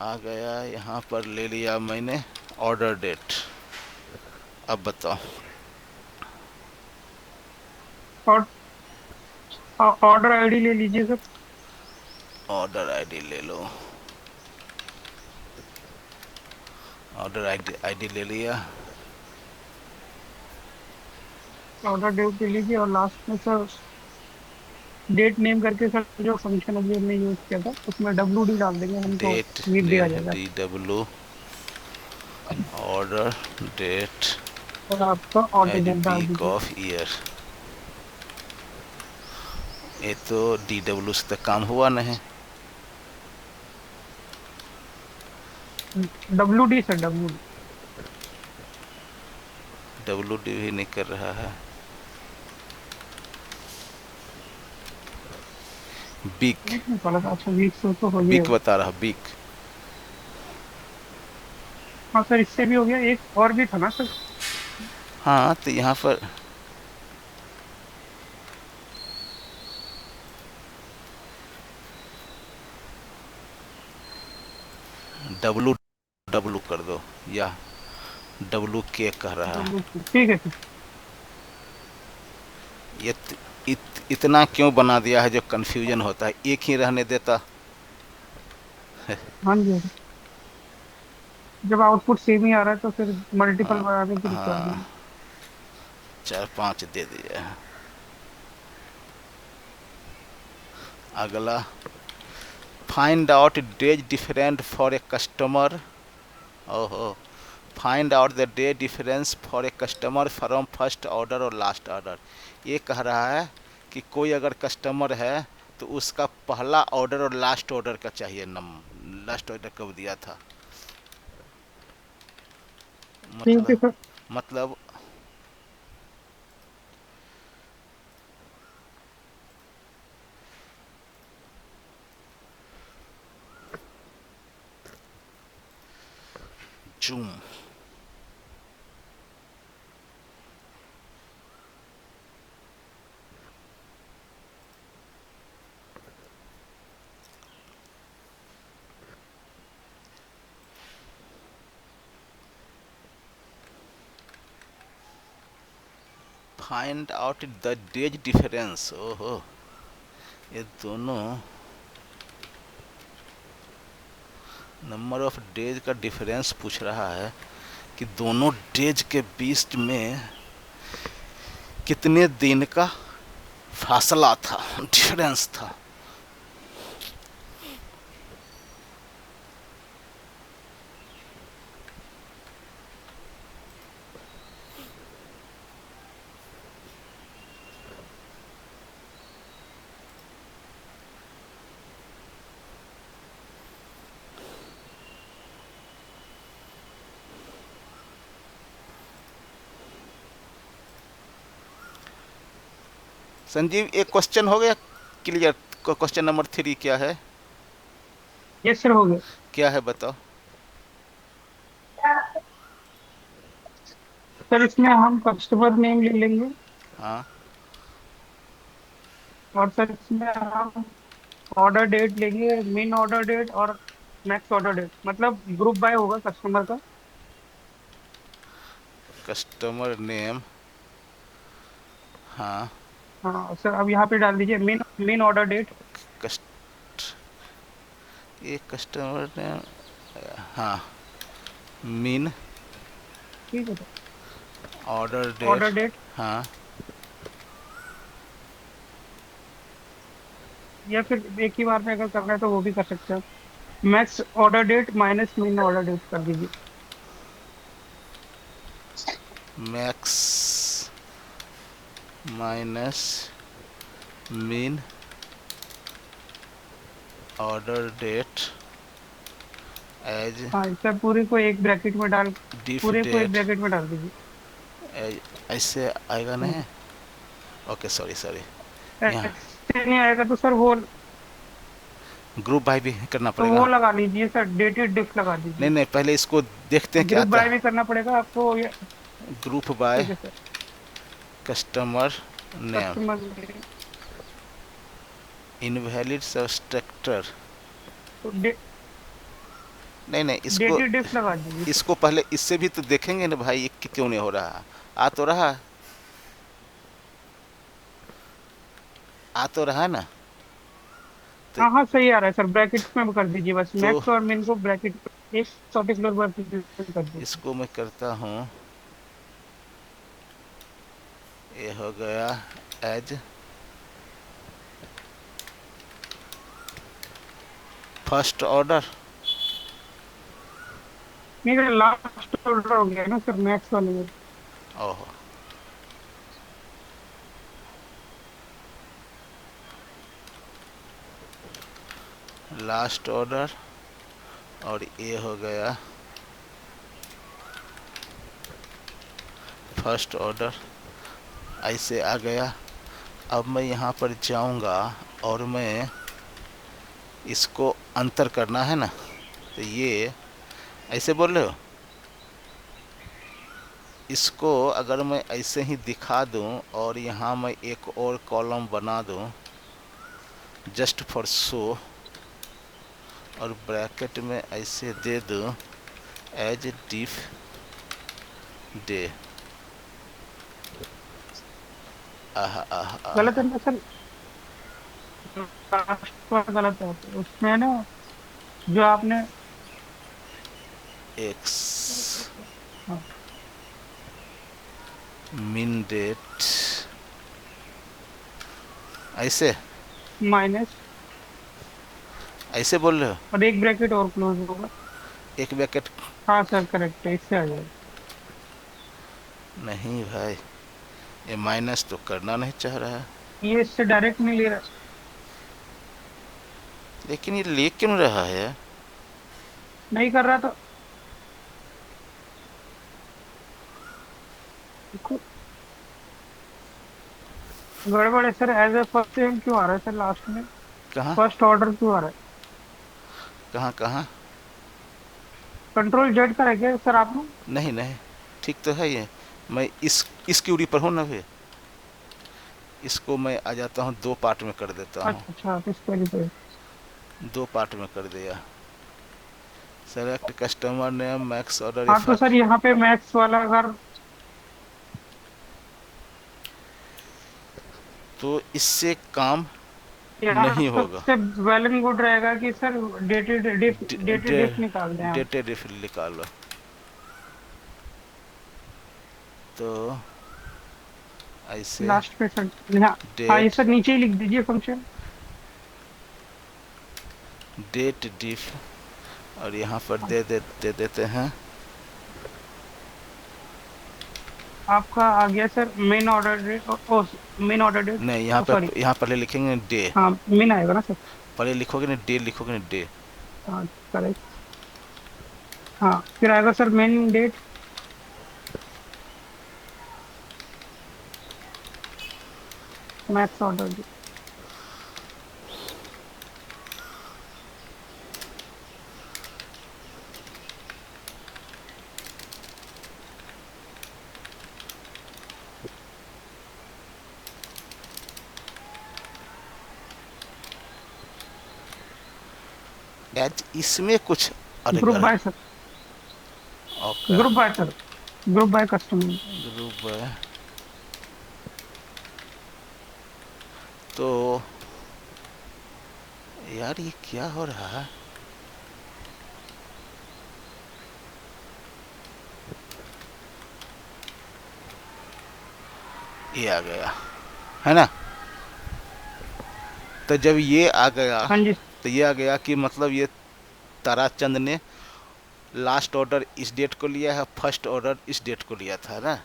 Speaker 1: आ गया, यहाँ पर ले लिया मैंने ऑर्डर डेट। अब बताओ।
Speaker 2: और ऑर्डर आईडी ले लीजिए सर।
Speaker 1: ऑर्डर आईडी ले लो, ऑर्डर आईडी ले लिया।
Speaker 2: ऑर्डर डेट ले लीजिए और लास्ट में सर डेट नेम करके सर जो फंक्शन अभी हमने यूज किया था उसमें WD डाल देंगे, हमको
Speaker 1: डेट
Speaker 2: वीक
Speaker 1: ले
Speaker 2: दिया जाएगा।
Speaker 1: DW ऑर्डर डेट
Speaker 2: और आपका ऑर्डर
Speaker 1: एज
Speaker 2: डेट डाल
Speaker 1: वीक
Speaker 2: दीजिए।
Speaker 1: Of year. ये तो DW से तो काम हुआ नहीं।
Speaker 2: WD sir, WD।
Speaker 1: WD भी नहीं कर रहा है। वीक,
Speaker 2: एक मिनट वाला था, अच्छा वीक से तो हो गया
Speaker 1: वीक
Speaker 2: होगा।
Speaker 1: बता रहा, वीक।
Speaker 2: हाँ सर, इससे भी हो गया, एक और भी था ना सर।
Speaker 1: हाँ तो यहाँ पर WW कर दो, या WK कह रहा है।
Speaker 2: ठीक है सर।
Speaker 1: ये इतना क्यों बना दिया है जो कंफ्यूजन होता है, एक ही रहने देता।
Speaker 2: हाँ जी, हाँ जी। जब आउटपुट सेम ही आ रहा है तो फिर मल्टीपल
Speaker 1: हाँ
Speaker 2: बनाने की
Speaker 1: हाँ,
Speaker 2: रिक्वायरमेंट।
Speaker 1: 4 5 दे दिया। अगला, find out days different for a customer. ओहो, find out the day difference for a customer from first order और लास्ट ऑर्डर। ये कह रहा है कि कोई अगर कस्टमर है तो उसका पहला ऑर्डर और लास्ट ऑर्डर का चाहिए लास्ट ऑर्डर कब दिया था।
Speaker 2: ठीक है
Speaker 1: मतलब
Speaker 2: सर।
Speaker 1: मतलब zoom, find out the days difference. ओहो, ये दोनों नंबर ऑफ डेज का डिफरेंस पूछ रहा है कि दोनों डेज के बीच में कितने दिन का फासला था, डिफरेंस था। संजीव, एक क्वेश्चन हो गया क्लियर। क्वेश्चन नंबर 3 क्या है?
Speaker 2: यस सर, हो गया।
Speaker 1: क्या है बताओ।
Speaker 2: सर इसमें हम कस्टमर नेम ले लेंगे
Speaker 1: हाँ,
Speaker 2: और सर इसमें हम ऑर्डर डेट लेंगे, मिन ऑर्डर डेट और मैक्स ऑर्डर डेट, मतलब ग्रुप बाय होगा कस्टमर का।
Speaker 1: कस्टमर नेम, हाँ,
Speaker 2: हाँ सर, अब यहाँ पे डाल दीजिए मिन मिन ऑर्डर डेट।
Speaker 1: कस्ट ये कस्टमर नेम, हाँ, मीन
Speaker 2: ठीक है sir.
Speaker 1: Order date,
Speaker 2: order date
Speaker 1: हाँ,
Speaker 2: या फिर एक ही बार में अगर करना है तो वो भी कर सकते हैं। Max order date minus min order date कर दीजिए।
Speaker 1: Max minus min order date as
Speaker 2: हाँ सर,
Speaker 1: डिफ
Speaker 2: पूरे को एक
Speaker 1: डेट,
Speaker 2: ब्रैकेट में डाल दीजिए।
Speaker 1: ऐसे आएगा
Speaker 2: हम्म।
Speaker 1: नहीं। Okay, sorry sorry. यहाँ
Speaker 2: ऐसे नहीं आएगा तो सर वो,
Speaker 1: ग्रुप बाय भी करना
Speaker 2: तो वो
Speaker 1: पड़ेगा।
Speaker 2: लगा लीजिए सर, डेटेड डिफ लगा
Speaker 1: नहीं
Speaker 2: दीजिए।
Speaker 1: नहीं, पहले इसको देखते हैं क्या
Speaker 2: ग्रुप
Speaker 1: आता
Speaker 2: बाय
Speaker 1: है।
Speaker 2: भी करना पड़ेगा आपको
Speaker 1: ग्रुप बाय
Speaker 2: ठीक है sir.
Speaker 1: Customer name
Speaker 2: customer
Speaker 1: invalid subtractor.
Speaker 2: तो
Speaker 1: नहीं नहीं, इसको
Speaker 2: डेटेड डिफ लगा दीजिए सर।
Speaker 1: इसको पहले इससे भी तो देखेंगे ना भाई, ये क्यों नहीं हो रहा। आ तो रहा, आ तो रहा ना। तो
Speaker 2: हाँ हाँ सही आ रहा है सर, ब्रैकेट में कर दीजिए बस,
Speaker 1: तो
Speaker 2: मैक्स और मिन को ब्रैकेट एक पर्टिकुलर ब्रैकेट में कर दीजिए।
Speaker 1: इसको मैं करता हूँ, ये हो गया एज फर्स्ट ऑर्डर।
Speaker 2: मेरा लास्ट ऑर्डर हो गया ना सर, मैक्स वाले में।
Speaker 1: ओहो, लास्ट ऑर्डर, और ये हो गया फर्स्ट ऑर्डर। ऐसे आ गया। अब मैं यहाँ पर जाऊँगा और मैं इसको अंतर करना है ना, तो ये ऐसे बोल रहे हो। इसको अगर मैं ऐसे ही दिखा दूं और यहाँ मैं एक और कॉलम बना दूं जस्ट फॉर शो, और ब्रैकेट में ऐसे दे दूं एज डिफ डे। आह आह आह,
Speaker 2: गलत है ना सर, लास्ट वाला गलत है तो उसमें ना, जो आपने,
Speaker 1: एक्स
Speaker 2: हाँ,
Speaker 1: मिन डेट, ऐसे
Speaker 2: माइनस,
Speaker 1: ऐसे बोल रहे हो।
Speaker 2: और एक ब्रैकेट और क्लोज होगा।
Speaker 1: एक ब्रैकेट।
Speaker 2: हाँ सर करेक्ट है, इससे आ जाएगा।
Speaker 1: नहीं भाई, ये माइनस तो करना नहीं चाह रहा है।
Speaker 2: ये इससे डायरेक्ट नहीं ले रहा।
Speaker 1: लेकिन ये ले क्यों रहा है।
Speaker 2: नहीं कर रहा तो देखो, गड़बड़ है sir. As a first name क्यों आ रहा है सर लास्ट में?
Speaker 1: कहाँ
Speaker 2: फर्स्ट ऑर्डर क्यों आ रहा है?
Speaker 1: कहाँ कहाँ।
Speaker 2: कंट्रोल जेड का है क्या सर आपने?
Speaker 1: नहीं नहीं, ठीक तो है ये। मैं इस क्यूरी पर हूँ ना भाई। इसको मैं आ जाता हूँ, दो पार्ट में कर देता हूँ।
Speaker 2: अच्छा अच्छा, किस तरीके?
Speaker 1: दो पार्ट में कर दिया। Select customer name max order
Speaker 2: हाँ तो
Speaker 1: इफेक्ट।
Speaker 2: सर यहाँ पे मैक्स वाला अगर,
Speaker 1: तो इससे काम
Speaker 2: यहाँ
Speaker 1: नहीं होगा।
Speaker 2: सबसे वेल एंड गुड रहेगा कि सर डेटेड डिफ निकाल दें आप।
Speaker 1: डेटेड इफ निकालो। तो ऐसे
Speaker 2: लास्ट पे सर यहाँ, हाँ ये
Speaker 1: डेट,
Speaker 2: सर नीचे ही लिख दीजिए फंक्शन।
Speaker 1: डेट डिफ, और यहाँ पर दे देते हैं।
Speaker 2: आपका आ गया सर मेन ऑर्डर डेट, ओ मेन ऑर्डर डेट,
Speaker 1: नहीं,
Speaker 2: ओ सॉरी,
Speaker 1: यहाँ पहले लिखेंगे डे।
Speaker 2: हाँ मेन आएगा ना सर।
Speaker 1: पहले लिखोगे ना डे, लिखोगे ना डे।
Speaker 2: हाँ करेक्ट। हाँ फिर आएगा sir min date, max order date.
Speaker 1: As इसमें कुछ
Speaker 2: ग्रुप
Speaker 1: अड़गड़।
Speaker 2: By sir,
Speaker 1: okay,
Speaker 2: group by sir, group by customer.
Speaker 1: Group है। तो यार ये क्या हो रहा है। ये आ गया है ना। तो जब ये आ गया,
Speaker 2: हाँ जी।
Speaker 1: तो ये आ गया कि मतलब ये ताराचंद ने लास्ट ऑर्डर इस डेट को लिया है, फर्स्ट ऑर्डर इस डेट को लिया था ना।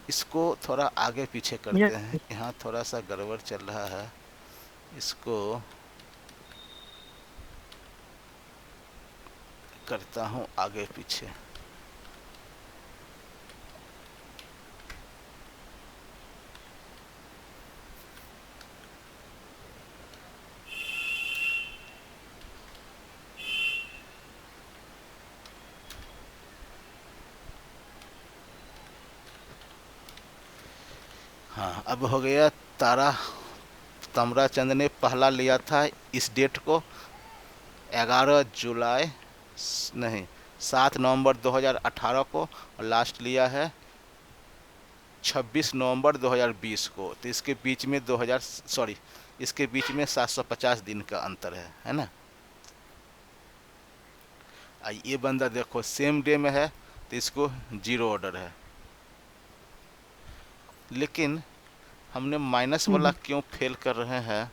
Speaker 1: इसको थोड़ा आगे पीछे करते हैं,
Speaker 2: यस।
Speaker 1: यहाँ थोड़ा सा गड़बड़ चल रहा है, इसको करता हूँ आगे पीछे। हाँ, अब हो गया। तारा ताम्राचंद ने पहला लिया था इस डेट को 11 जुलाई, नहीं, 7 नवंबर 2018 को, और लास्ट लिया है 26 नवंबर 2020 को। तो इसके बीच में 2000, सॉरी, इसके बीच में 750 दिन का अंतर है ना। ये बंदा देखो सेम डे में है, तो इसको जीरो ऑर्डर है। लेकिन हमने माइनस वाला क्यों फेल कर रहे हैं,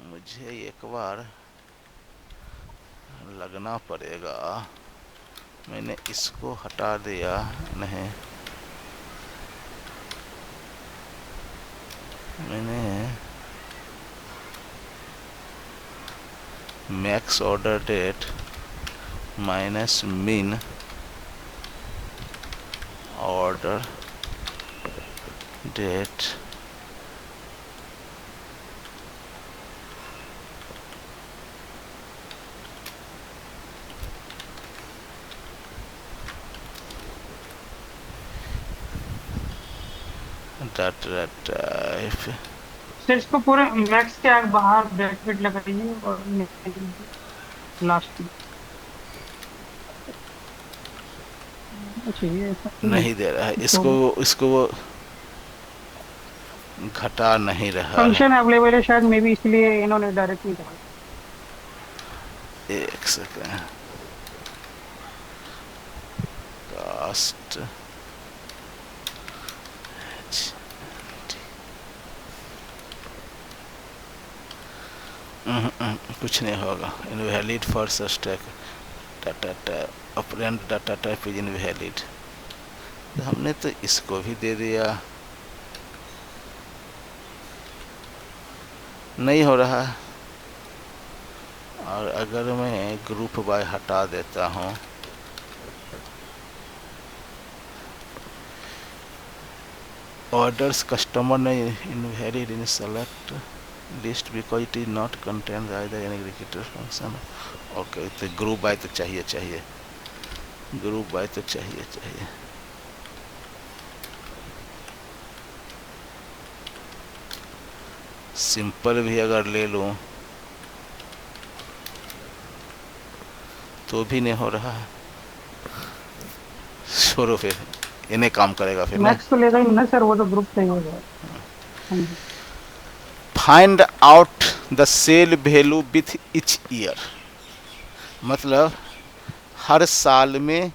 Speaker 1: मुझे एक बार लगना पड़ेगा। मैंने इसको हटा दिया, नहीं, मैंने max order date minus min order date data type.
Speaker 2: Sir इसको पूरे मैक्स के आगे बाहर ब्रैकेट लगाइए और लास्ट में। अच्छा ये ऐसा नहीं है।
Speaker 1: नहीं दे रहा है इसको,
Speaker 2: तो
Speaker 1: इसको वो घटा नहीं रहा है।
Speaker 2: फंक्शन अवेलेबल है शायद, मे बी इसलिए इन्होंने डायरेक्ट नहीं कहा।
Speaker 1: एक सेकेंड, कास्ट कुछ नहीं होगा। Invalid for stack data type, apparent data type is invalid. तो हमने तो इसको भी दे दिया, नहीं हो रहा। और अगर मैं ग्रुप बाय हटा देता हूँ, ऑर्डर्स कस्टमर ने invalid in select list because it is not contain either in executive function. Okay, तो ग्रुप बाय तो चाहिए, चाहिए ग्रुप बाय तो चाहिए, चाहिए। सिंपल भी अगर ले लूँ तो भी नहीं हो रहा है। छोड़ो फिर, इन्हें काम करेगा फिर ना।
Speaker 2: मैक्स तो लेगा ही ना सर, वो तो ग्रुप चाहिए होगा। हाँ जी।
Speaker 1: Find out the sale value with each year, मतलब हर साल में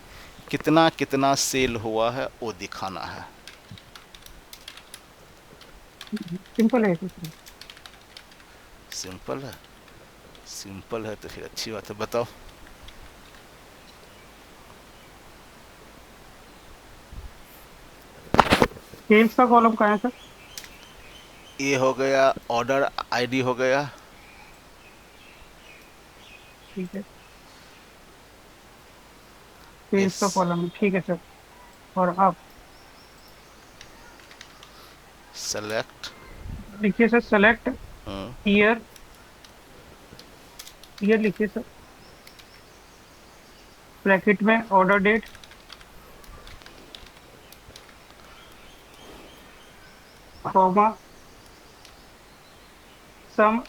Speaker 1: कितना कितना सेल हुआ है वो दिखाना है।
Speaker 2: सिंपल है सर।
Speaker 1: सिंपल है, सिंपल है तो फिर अच्छी बात है, बताओ।
Speaker 2: सेल्स का कॉलम कहाँ है सर?
Speaker 1: ये हो गया, ऑर्डर आईडी हो गया,
Speaker 2: ठीक है, सेल्स
Speaker 1: एस
Speaker 2: का कॉलम है, ठीक है सर। और आप
Speaker 1: सेलेक्ट,
Speaker 2: लिखिए सर, सेलेक्ट ईयर, ईयर लिखिए सर, ब्रैकेट में order date, comma, sum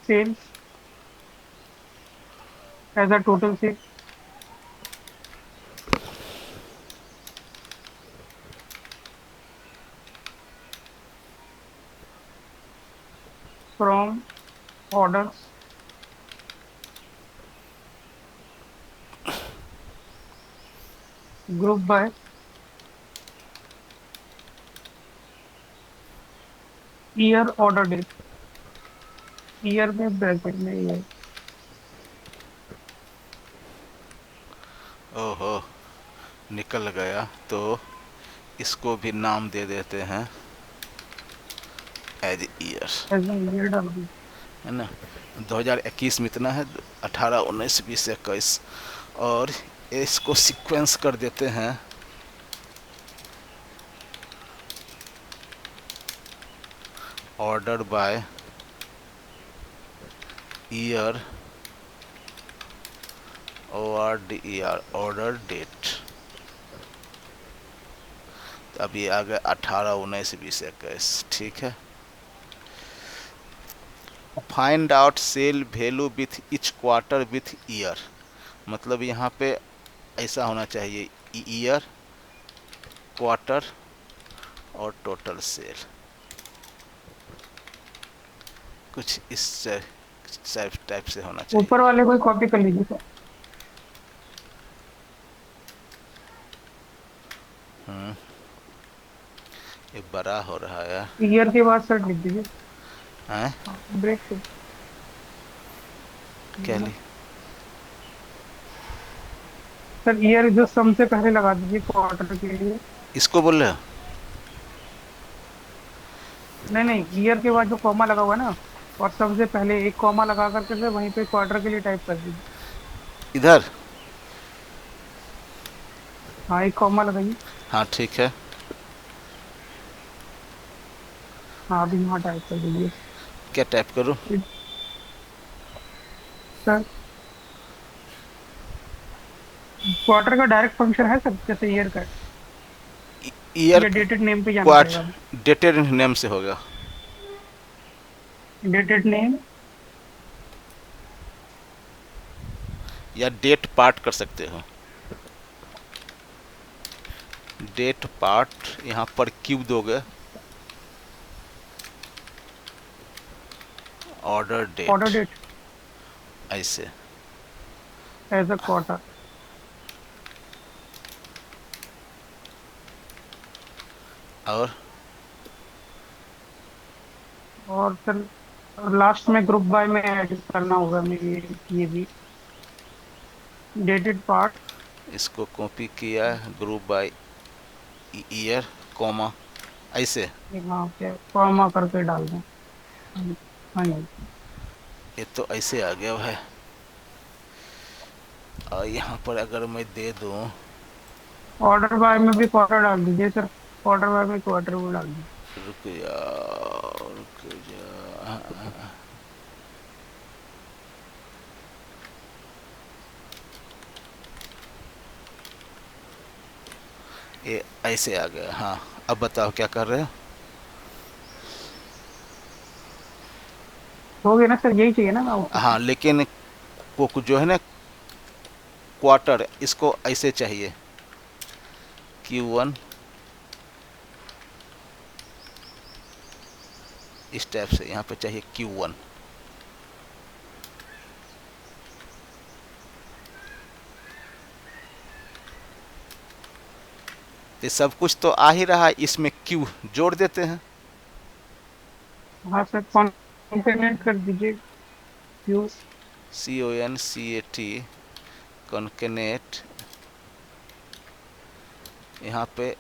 Speaker 2: sales as a total sale, from orders, group by year order date, year में ब्रैकेट में ईयर।
Speaker 1: ओहो, निकल गया। तो इसको भी नाम दे देते हैं एज ईयर,
Speaker 2: ऐसा ईयर डाल दी।
Speaker 1: है ना। 2021 में इतना है, 18, 19, 20, 21। और इसको सीक्वेंस कर देते हैं order by year, ORDER, order date. तो अब ये आ गया 18, 19, 20, 21। ठीक है। Find out sale value with each quarter with year, मतलब यहाँ पे ऐसा होना चाहिए, ईयर, क्वार्टर और टोटल सेल, कुछ इस टाइप से होना चाहिए।
Speaker 2: ऊपर वाले को कॉपी कर लीजिए सर।
Speaker 1: हम्म, ये बड़ा हो रहा है यार।
Speaker 2: ईयर के बाद सर लिख दीजिए।
Speaker 1: हैं?
Speaker 2: हाँ, ब्रेक से।
Speaker 1: क्या
Speaker 2: है ना?
Speaker 1: ली?
Speaker 2: सर ईयर जो सम से पहले लगा दीजिए क्वार्टर के लिए।
Speaker 1: इसको बोल रहे हो?
Speaker 2: नहीं नहीं, ईयर के बाद जो कॉमा लगा हुआ है ना, और सम से पहले एक कॉमा लगा करके फिर वहीं पे क्वार्टर के लिए टाइप कर दीजिए।
Speaker 1: इधर?
Speaker 2: हाँ, एक कॉमा लगाइए।
Speaker 1: हाँ ठीक है।
Speaker 2: हाँ, अभी यहाँ टाइप कर दीजिए।
Speaker 1: क्या टाइप करूँ?
Speaker 2: सर क्वार्टर का डायरेक्ट फंक्शन है सर, जैसे ईयर का है,
Speaker 1: ईयर
Speaker 2: या डेटेड नेम पे जाना
Speaker 1: क्वार्ट
Speaker 2: पड़ेगा अभी?
Speaker 1: डेटेड नेम से होगा,
Speaker 2: डेटेड नेम।
Speaker 1: या डेट पार्ट कर सकते हो। डेट पार्ट, यहाँ पर क्यू दोगे, ऑर्डर
Speaker 2: ऑर्डर
Speaker 1: डेट,
Speaker 2: डेट
Speaker 1: ऐसे।
Speaker 2: As a quarter.
Speaker 1: और
Speaker 2: और फिर लास्ट में ग्रुप बाय में ऐड करना होगा मेरी, ये भी डेटेड पार्ट।
Speaker 1: इसको कॉपी किया, ग्रुप बाय ईयर, कॉमा, ऐसे।
Speaker 2: यहाँ पे कॉमा करके डाल दें। हाँ, हाँ जी।
Speaker 1: ये तो ऐसे आ गया है। और यहाँ पर अगर मैं दे दूँ,
Speaker 2: ऑर्डर बाय में भी क्वार्टर डाल दीजिए सर, ऑर्डर बाय में क्वार्टर भी डाल दीजिए।
Speaker 1: रुक जा, रुक जा, ये ऐसे आ गया। हाँ, अब बताओ क्या कर रहे हो?
Speaker 2: हो गया ना सर, यही चाहिए ना आउटपुट
Speaker 1: हाँ,
Speaker 2: में?
Speaker 1: लेकिन को जो है ना क्वार्टर, इसको ऐसे चाहिए, Q1, इस टाइप से यहाँ पे चाहिए Q1। ये सब कुछ तो आ ही रहा है, इसमें Q जोड़ देते हैं।
Speaker 2: हाँ सर, कॉन्केनेट कर दीजिए क्यू।
Speaker 1: CONCAT, कॉन्केनेट, यहाँ पे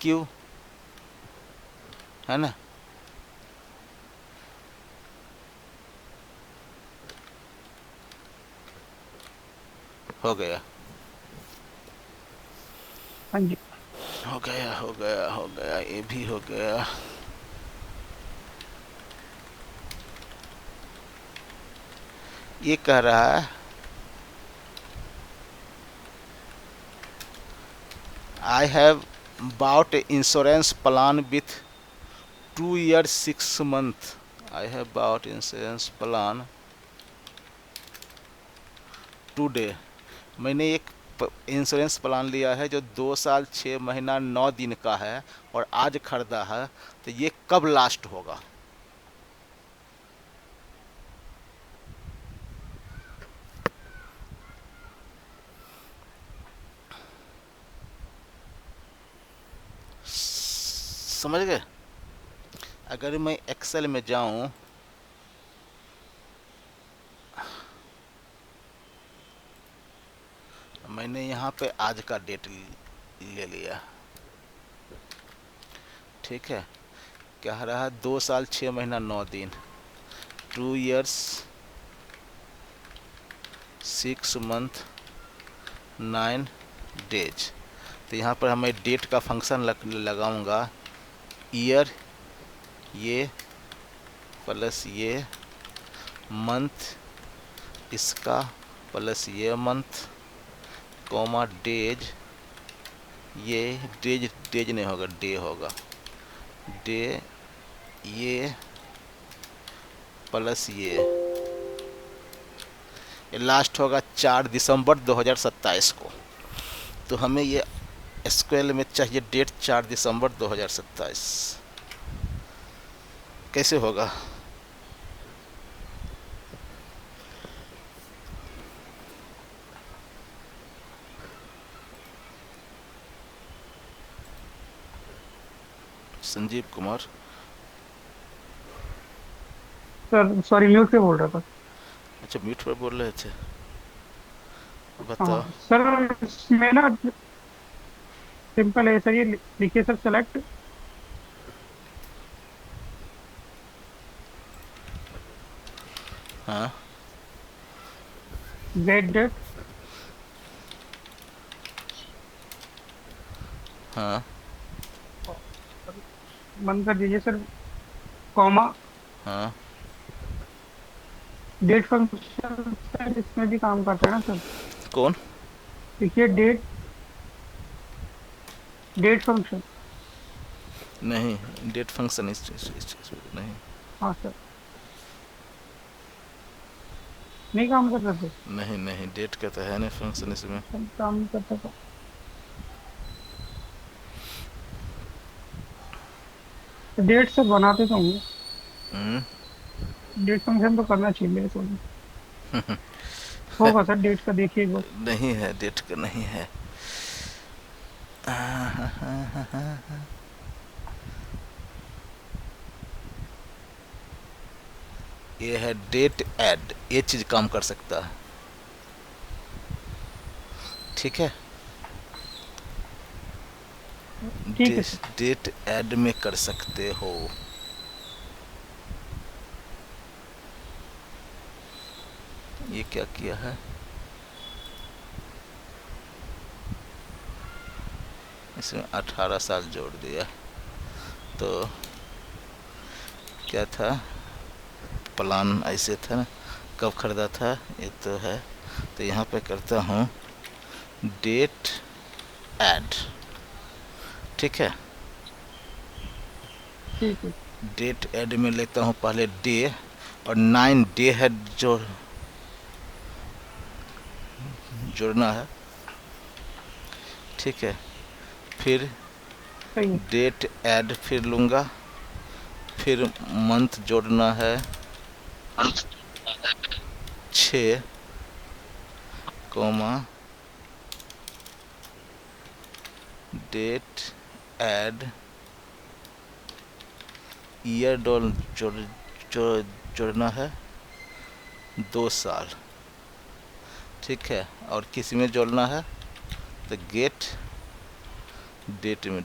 Speaker 1: Q, है ना। हो गया,
Speaker 2: हाँ जी।
Speaker 1: हो गया, हो गया, हो गया, ये भी हो गया। ये कह रहा है I have bought a insurance plan with 2 years 6 months. I have bought insurance plan today. मैंने एक इंश्योरेंस प्लान लिया है जो 2 साल 6 महीना 9 दिन का है, और आज खरीदा है, तो ये कब लास्ट होगा? समझ गए? अगर मैं एक्सेल में जाऊं, मैंने यहाँ पे आज का डेट ले लिया, ठीक है। क्या रहा, 2 साल 6 महीना 9 दिन, 2 years 6 month 9 days। तो यहाँ पर मैं डेट का फंक्शन लगाऊंगा, ईयर ये प्लस ये, मंथ इसका प्लस ये मंथ, कॉमा डेज, ये डेज डेज नहीं होगा, डे होगा, डे ये प्लस ये लास्ट होगा 4 दिसंबर 2027 को। तो हमें ये स्क्वेल में चाहिए डेट 4 दिसंबर 2027। कैसे होगा? Sanjeev Kumar.
Speaker 2: Sir sorry, mute पे बोल रहा था।
Speaker 1: अच्छा, म्यूट पर बोल रहे थे, बताओ।
Speaker 2: हाँ सर, इसमें ना सिंपल है सर, ये लिखिए सर, सेलेक्ट
Speaker 1: हाँ
Speaker 2: गेट डेट,
Speaker 1: हाँ
Speaker 2: बंद कर दीजिए सर, कॉमा
Speaker 1: हाँ।
Speaker 2: Date function. सर इसमें भी काम करता है ना सर?
Speaker 1: कौन?
Speaker 2: देखिए डेट, डेट फंक्शन।
Speaker 1: नहीं, डेट फंक्शन इस नहीं।
Speaker 2: हाँ सर, नहीं काम कर रहा सर?
Speaker 1: नहीं नहीं, डेट का तो है नहीं फंक्शन इसमें।
Speaker 2: सर काम नहीं करता था। डेट से बनाते तो हूँ,
Speaker 1: हम्म।
Speaker 2: डेट फंक्शन तो करना चाहिए मेरे को। होगा सर डेट का, देखिए एक बार।
Speaker 1: नहीं है, डेट का नहीं है। ये है डेट ऐड, ये चीज काम कर सकता है, ठीक है।
Speaker 2: ठीक है सर।
Speaker 1: डेट ऐड में कर सकते हो। ये क्या किया है, इसमें 18 साल जोड़ दिया। तो क्या था, प्लान ऐसे था ना, कब खरीदा था ये तो है। तो यहाँ पे करता हूँ डेट ऐड, ठीक है।
Speaker 2: ठीक है।
Speaker 1: डेट ऐड में लेता हूँ पहले डे, और 9 डे है जोड़ना है, ठीक है। फिर
Speaker 2: सही है।
Speaker 1: डेट ऐड फिर लूँगा, फिर मंथ जोड़ना है 6, कॉमा डेट ऐड ईयर डॉल जोड़ना है 2 साल, ठीक है। और किस में जोड़ना है, तो गेट डेट में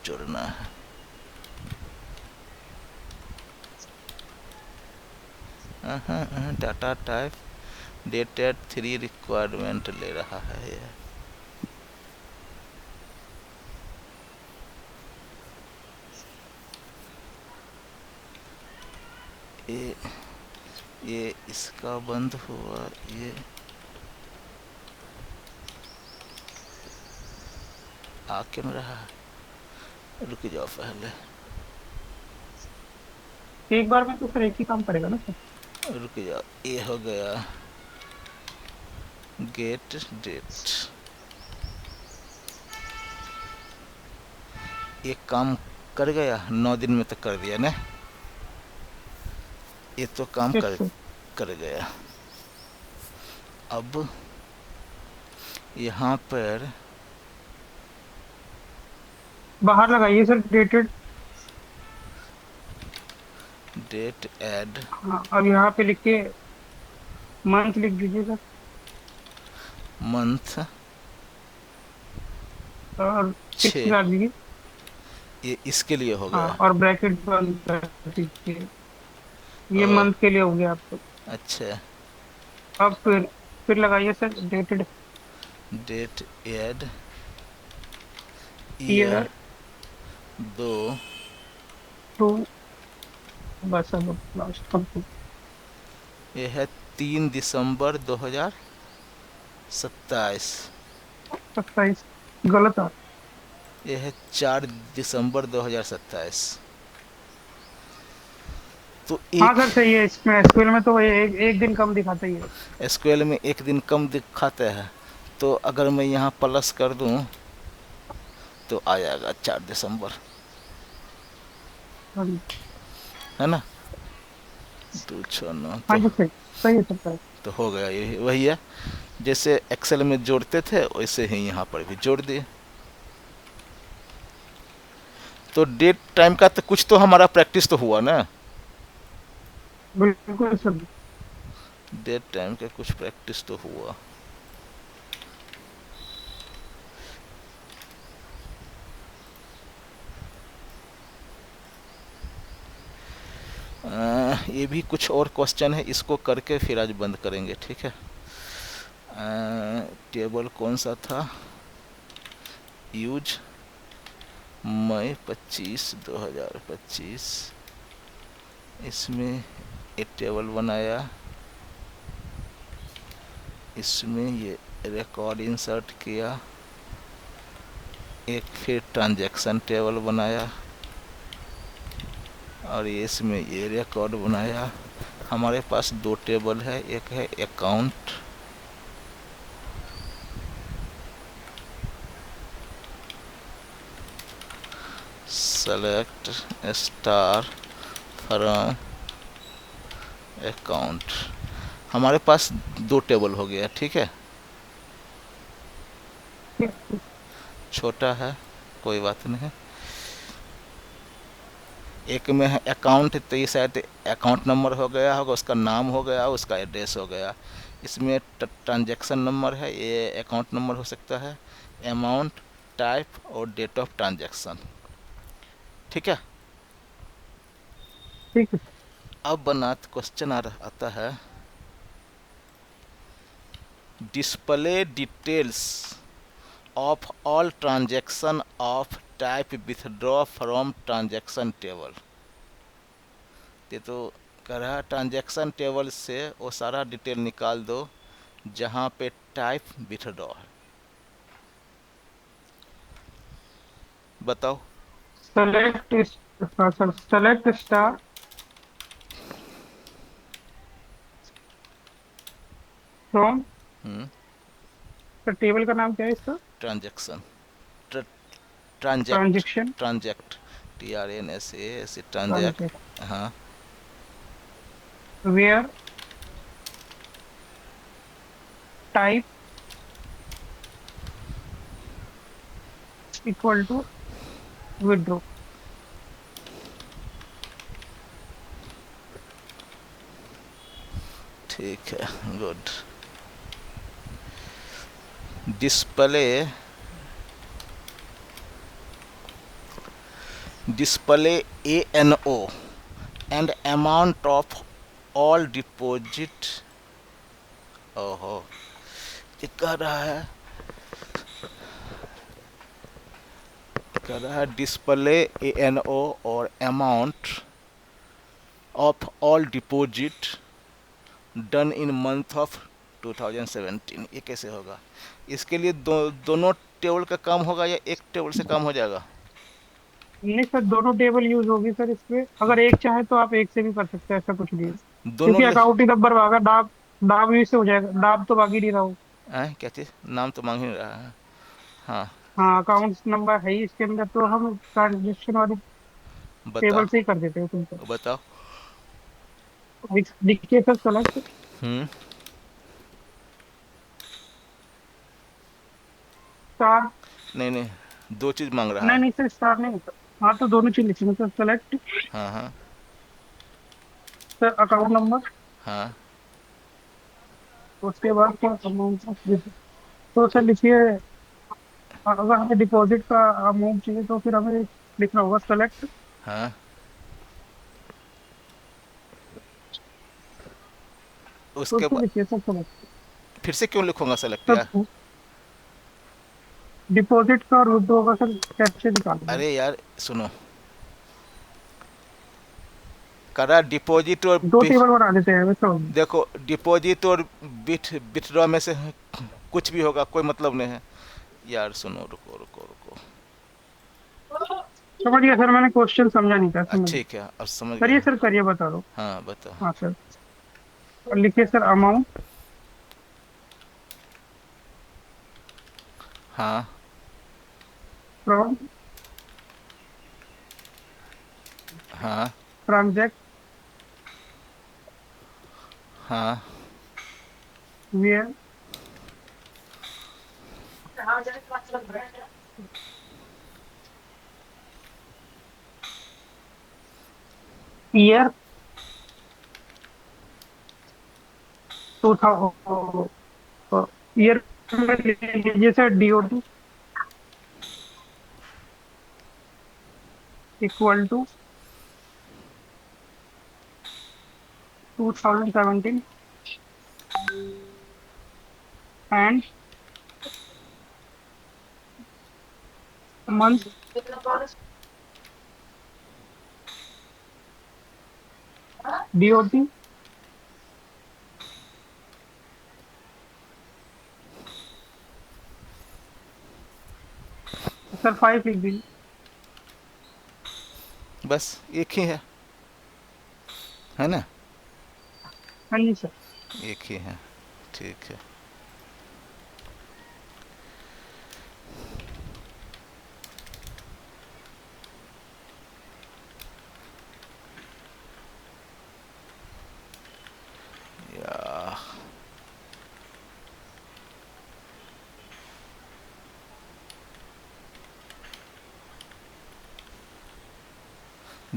Speaker 1: जोड़ना है। डाटा टाइप डेटेड 3 रिक्वायरमेंट ले रहा है ये। ये ये इसका बंद हुआ, ये आ क्यों नहीं रहा, रुक जाओ पहले,
Speaker 2: एक बार में तो सर एक ही काम करेगा ना सर?
Speaker 1: रुक जाओ। ये हो गया गेट डेट, ये काम कर गया, 9 दिन में तो कर दिया ना, ये तो काम
Speaker 2: यस
Speaker 1: कर
Speaker 2: सर।
Speaker 1: कर गया। अब यहाँ पर
Speaker 2: बाहर लगाइए सर डेटेड।
Speaker 1: डेट ऐड
Speaker 2: हाँ, अब यहाँ पे लिख के मंथ लिख दीजिए सर।
Speaker 1: मंथ
Speaker 2: और सिक्स
Speaker 1: 6,
Speaker 2: लगा दीजिए।
Speaker 1: ये इसके लिए हो
Speaker 2: हाँ,
Speaker 1: गया।
Speaker 2: और ब्रैकेट बंद कर दीजिए। ये
Speaker 1: ओ,
Speaker 2: मंथ के लिए हो गया आपको।
Speaker 1: अच्छा।
Speaker 2: अब फिर लगाइए sir dated
Speaker 1: date add year
Speaker 2: year
Speaker 1: 2,
Speaker 2: two. बस अब लास्ट कंप्लीट।
Speaker 1: ये है 3 दिसंबर 2027।
Speaker 2: 27 गलत आ।
Speaker 1: ये है 4 दिसंबर 2027। तो
Speaker 2: हाँ
Speaker 1: एक
Speaker 2: सर सही है, इसमें एसक्यूएल में तो ये एक दिन कम दिखाता ही है।
Speaker 1: एसक्यूएल में एक दिन कम दिखाते हैं। तो अगर मैं यहाँ प्लस कर दूँ तो आ जाएगा 4 दिसंबर,
Speaker 2: हाँ जी।
Speaker 1: है ना। 269
Speaker 2: हाँ जी सही सही है सर।
Speaker 1: तो हो गया। ये वही है, जैसे एक्सेल में जोड़ते थे वैसे ही यहाँ पर भी जोड़ दिए। तो डेट टाइम का तो कुछ तो हमारा प्रैक्टिस तो हुआ ना।
Speaker 2: बिल्कुल सर।
Speaker 1: डेट टाइम का कुछ प्रैक्टिस तो हुआ। ये भी कुछ और क्वेश्चन है, इसको करके फिर आज बंद करेंगे, ठीक है। टेबल कौन सा था, यूज मई 25 2025। इसमें एक टेबल बनाया, इसमें ये रिकॉर्ड इंसर्ट किया, एक फिर ट्रांजैक्शन टेबल बनाया, और ये इसमें ये रिकॉर्ड बनाया। हमारे पास दो टेबल है, एक है account, select star from account. हमारे पास दो टेबल हो गया, ठीक है। छोटा है, कोई बात नहीं है। एक में है अकाउंट, तो ये शायद अकाउंट नंबर हो गया होगा, उसका नाम हो गया, उसका एड्रेस हो गया। इसमें ट्रांजैक्शन नंबर है, ये अकाउंट नंबर हो सकता है, अमाउंट, टाइप और डेट ऑफ ट्रांजैक्शन, ठीक है।
Speaker 2: ठीक है।
Speaker 1: अब बना क्वेश्चन आता है, display details of all transaction of type withdraw from transaction table. ये तो कह रहा है ट्रांजैक्शन टेबल से वो सारा डिटेल निकाल दो जहाँ पे टाइप विथड्रॉ है। बताओ।
Speaker 2: सेलेक्ट। हाँ sir, select star from. Table का नाम क्या है इसका?
Speaker 1: Transaction, transact,
Speaker 2: transaction.
Speaker 1: Transact, TRANSACT
Speaker 2: transact.
Speaker 1: Transact. हाँ,
Speaker 2: where type equal to withdraw.
Speaker 1: ठीक है, good. Display display ANO and amount of all deposit. ओहो, ये कह रहा है डिस्प्ले ANO और amount of all deposit done in month of 2017। ये कैसे होगा? इसके लिए दोनों टेबल का काम होगा या एक टेबल से काम हो जाएगा?
Speaker 2: नहीं सर, दोनों टेबल यूज होगी सर इसमें। अगर एक चाहे तो आप एक से भी कर सकते हैं, ऐसा कुछ नहीं है।
Speaker 1: दोनों
Speaker 2: क्योंकि
Speaker 1: ले
Speaker 2: अकाउंट ही नंबर मांगा, डाब डाब भी से हो जाएगा, डाब तो मांग ही नहीं रहा हूँ।
Speaker 1: क्या चीज़, नाम तो मांग ही नहीं रहा है। हाँ,
Speaker 2: हाँ, अकाउंट नंबर है ही इसके अंदर, तो हम ट्रांजेक्शन वाली
Speaker 1: बताओ,
Speaker 2: टेबल से ही कर देते हैं सिंपल।
Speaker 1: बताओ।
Speaker 2: देखिए सर, सेलेक्ट
Speaker 1: हम्म
Speaker 2: स्टार।
Speaker 1: नहीं नहीं, दो चीज़ मांग रहा
Speaker 2: नहीं
Speaker 1: है।
Speaker 2: नहीं सर, स्टार नहीं होता। हाँ, तो दोनों चीज लिखी मतलब सेलेक्ट
Speaker 1: हाँ हाँ,
Speaker 2: सर अकाउंट नंबर,
Speaker 1: हाँ
Speaker 2: उसके बाद क्या अमाउंट ऑफ, तो सर लिखिए, अगर हमें डिपॉजिट का अमाउंट चाहिए तो फिर हमें लिखना होगा सेलेक्ट।
Speaker 1: हाँ।
Speaker 2: तो
Speaker 1: उसके
Speaker 2: उसको
Speaker 1: बाद
Speaker 2: लिखिए सर सेलेक्ट।
Speaker 1: फिर से क्यों लिखूंगा सेलेक्ट यार?
Speaker 2: सर डिपॉजिट का और विड्रॉ का सर कैसे निकालेंगे?
Speaker 1: अरे यार सुनो, करा डिपॉजिट और
Speaker 2: दो टेबल बना देते हैं वैसे।
Speaker 1: देखो डिपॉजिट और विथड्रॉ में से कुछ भी होगा, कोई मतलब नहीं है यार। सुनो, रुको रुको रुको।
Speaker 2: समझ गया सर, मैंने क्वेश्चन समझा नहीं था, समझ गया।
Speaker 1: ठीक है, अब समझ
Speaker 2: करिए
Speaker 1: गया।
Speaker 2: सर, करिए, बता दो।
Speaker 1: हाँ बताओ।
Speaker 2: हाँ सर, और लिखिए सर अमाउंट
Speaker 1: हाँ
Speaker 2: फ्रॉम
Speaker 1: हाँ
Speaker 2: ट्रांजैक्ट
Speaker 1: हाँ
Speaker 2: वेयर ईयर 2000, ईयर में लिख लीजिए sir DOT equal to 2017 and month DOT sir 5 लिख दीजिए।
Speaker 1: बस एक ही है ना?
Speaker 2: हाँ जी सर।
Speaker 1: एक ही है, ठीक है। या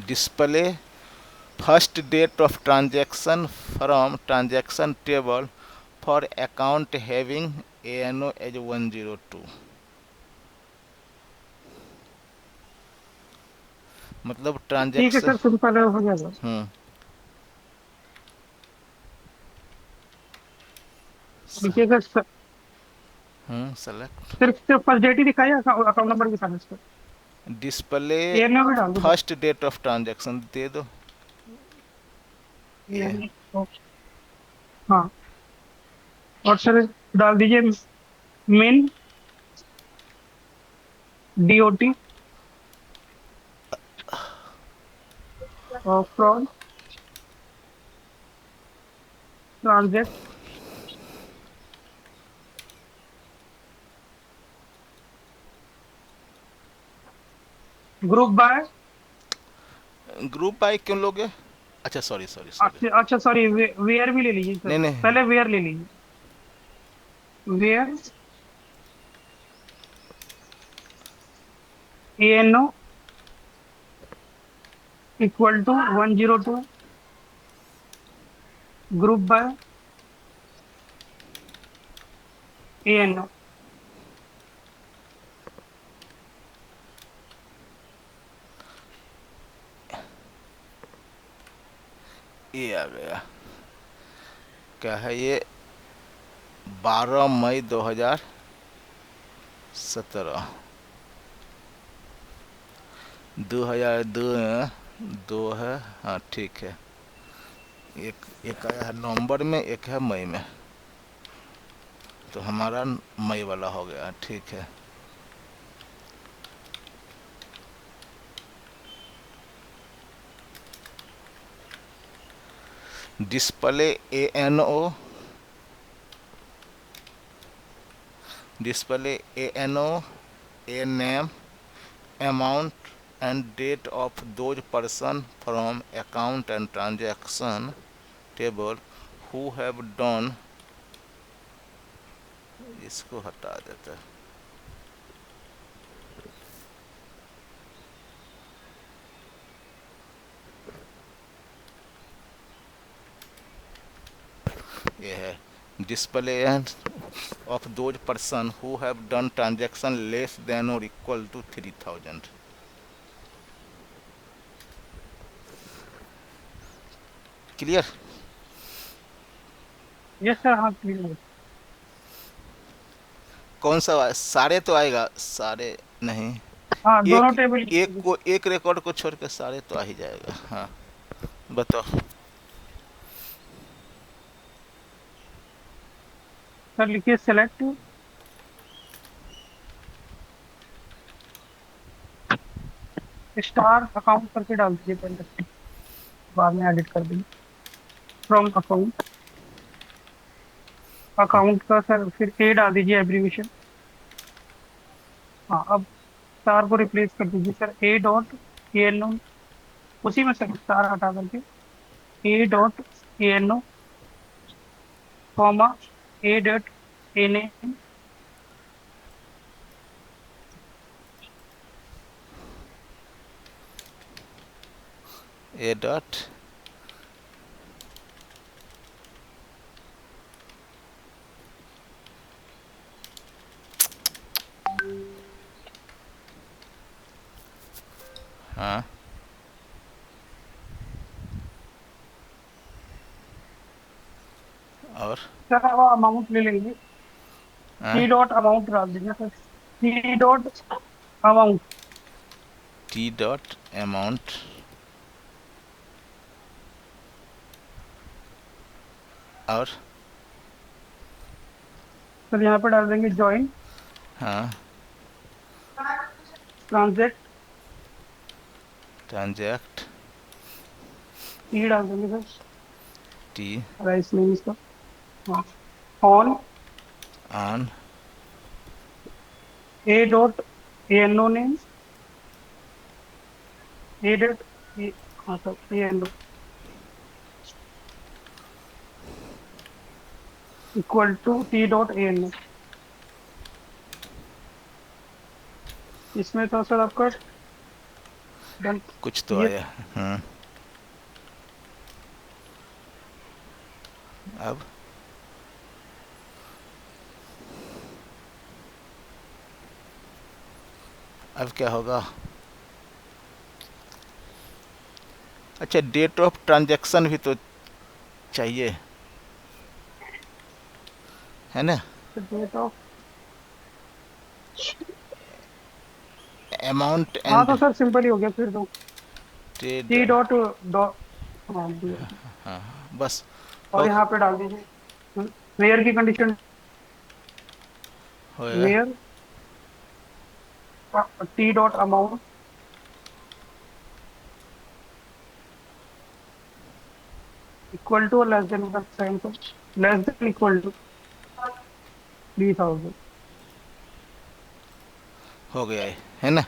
Speaker 1: display first date of transaction from transaction table for account having ANO as 102। मतलब
Speaker 2: ठीक है
Speaker 1: ट्रांजैक्शन।
Speaker 2: सर, सिंपल है, हो जाएगा।
Speaker 1: हम्म।
Speaker 2: लिखिएगा सर,
Speaker 1: सेलेक्ट
Speaker 2: सिर्फ फर्स्ट डेट ही दिखाइए, अकाउंट नंबर भी दिखाना सर।
Speaker 1: डिस्प्ले
Speaker 2: ईयर में भी डाल दो sir.
Speaker 1: First date of transaction दे दो
Speaker 2: ईयर
Speaker 1: ये।
Speaker 2: में, हाँ, और सर डाल दीजिए min DOT from transact group by.
Speaker 1: Group by क्यों लोगे? अच्छा सॉरी सॉरी सॉरी।
Speaker 2: अच्छा अच्छा, सॉरी, वेयर भी ले लीजिए सर,
Speaker 1: नहीं नहीं।
Speaker 2: पहले वेयर ले लीजिए। Where ANO equal to 102 group by ANO।
Speaker 1: ये आ गया। क्या है ये? 12 मई 2017, 2002 दो है। हाँ ठीक है। एक एक आया है नवंबर में, एक है मई में, तो हमारा मई वाला हो गया, ठीक है। Display ANO, display ANO a name, amount and date of those person from account and transaction table who have done। इसको हटा देते हैं। ये है display of those person who have done transaction less than और equal to 3000। Clear?
Speaker 2: Yes sir, हाँ clear है।
Speaker 1: कौन सा सारे तो आएगा, सारे नहीं,
Speaker 2: हाँ दोनों
Speaker 1: एक
Speaker 2: टेबल लिख
Speaker 1: एक
Speaker 2: लीजिए।
Speaker 1: को, एक रिकॉर्ड को छोड़ के सारे तो आ ही जाएगा। हाँ बताओ।
Speaker 2: सर लिखिए सेलेक्ट स्टार अकाउंट करके डाल दीजिए पहले, बाद में एडिट कर देंगे। फ्रॉम अकाउंट, अकाउंट का सर फिर ए डाल दीजिए एब्रीविएशन। हाँ अब स्टार को रिप्लेस कर दीजिए sir, A dot A N O, उसी में सर स्टार हटा करके A dot A N O comma A dot N A
Speaker 1: A dot, हाँ और
Speaker 2: सर अब अमाउंट ले लेंगे, टी डॉट अमाउंट डाल दीजिए sir, T dot amount.
Speaker 1: T dot amount और
Speaker 2: सर यहाँ पे डाल देंगे ज्वाइन
Speaker 1: हाँ
Speaker 2: ट्रांजेक्ट,
Speaker 1: ट्रांजैक्ट,
Speaker 2: ई डाल देंगे सर,
Speaker 1: टी
Speaker 2: राइस नेम इसका। हाँ on
Speaker 1: on
Speaker 2: A dot A N O name, A dot A, हाँ sir A N O equal to T dot A N O. इसमें तो सर आपका डन।
Speaker 1: कुछ तो
Speaker 2: ये
Speaker 1: आया। हाँ अब अब क्या होगा? अच्छा डेट ऑफ ट्रांजैक्शन भी तो चाहिए, है ना?
Speaker 2: डेट ऑफ,
Speaker 1: अमाउंट
Speaker 2: हाँ
Speaker 1: एंड
Speaker 2: तो सर सिंपल ही हो गया फिर तो,
Speaker 1: ट्रेड,
Speaker 2: टी डॉट डॉट, हाँ
Speaker 1: बस
Speaker 2: और
Speaker 1: हो
Speaker 2: यहाँ पे डाल दीजिए वेयर की कंडीशन,
Speaker 1: होएगा।
Speaker 2: Where T dot amount equal to और लेस देन का साइन को, लेस देन इक्वल टू 3000।
Speaker 1: हो गया है ना?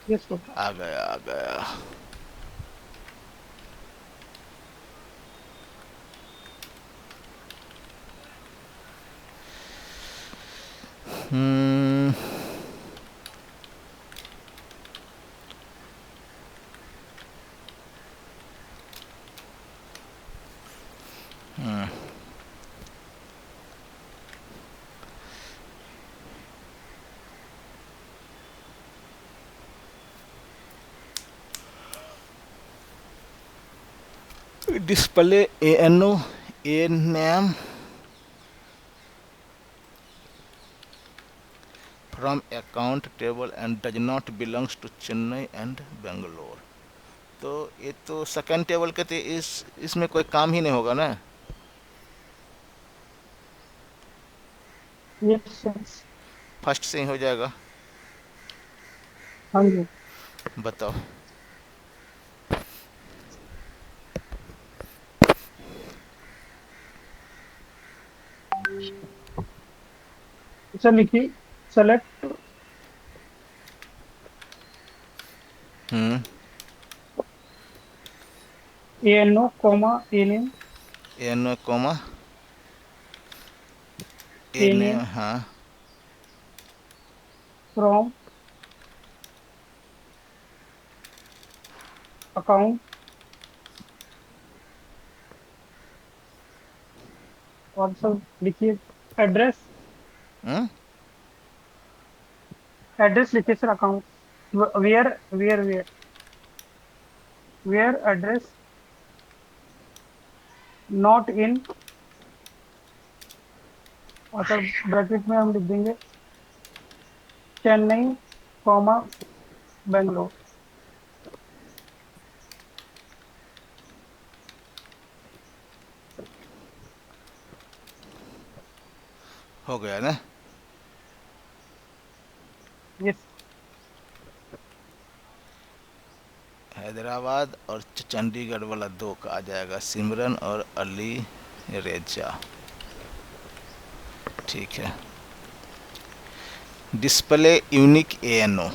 Speaker 2: Yes sir.
Speaker 1: आ गया आ गया। Hmm hmm, display A N O, A name from account table and does not belongs to Chennai and Bangalore. तो ये तो सेकंड टेबल के थे, इसमें कोई काम ही नहीं होगा ना?
Speaker 2: Yes sir.
Speaker 1: फर्स्ट से ही हो जाएगा।
Speaker 2: हाँ जी
Speaker 1: बताओ।
Speaker 2: सर लिखिए select
Speaker 1: hmm,
Speaker 2: A N O comma A name,
Speaker 1: N O comma A
Speaker 2: A
Speaker 1: name,
Speaker 2: name
Speaker 1: हाँ
Speaker 2: फ्रॉम अकाउंट और सब लिखिए। एड्रेस,
Speaker 1: हम्म,
Speaker 2: एड्रेस लिखिए sir, account. Where where where where address not in, और सर ब्रैकेट में हम लिख देंगे चेन्नई, कॉमा बेंगलोर।
Speaker 1: हो गया ना।
Speaker 2: यस।
Speaker 1: हैदराबाद और चंडीगढ़ वाला दो का आ जाएगा, सिमरन और अली रेजा। ठीक है। डिस्प्ले यूनिक एएनओ,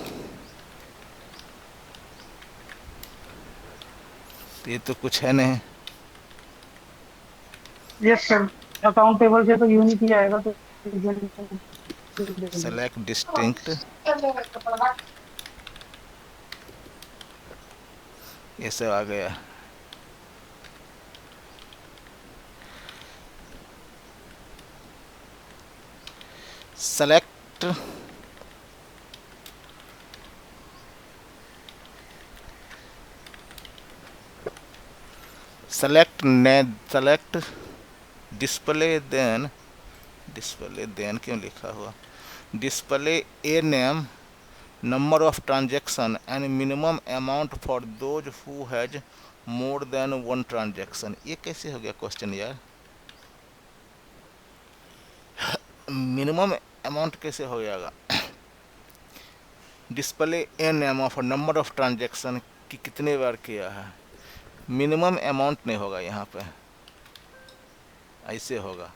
Speaker 1: तो ये तो कुछ है नहीं।
Speaker 2: यस सर, अकाउंट टेबल से तो यूनिक ही आएगा, तो unique दे देंगे।
Speaker 1: सेलेक्ट डिस्टिंक्ट, ये सब आ गया। सेलेक्ट, सेलेक्ट ने select display then, display then क्यों लिखा हुआ, display A name, number of transaction and minimum amount for those who has more than one transaction. ये कैसे हो गया क्वेश्चन यार, मिनिमम अमाउंट कैसे हो जाएगा। Display A name of number of transaction कि कितने बार किया है, मिनिमम अमाउंट नहीं होगा यहाँ पे, ऐसे होगा।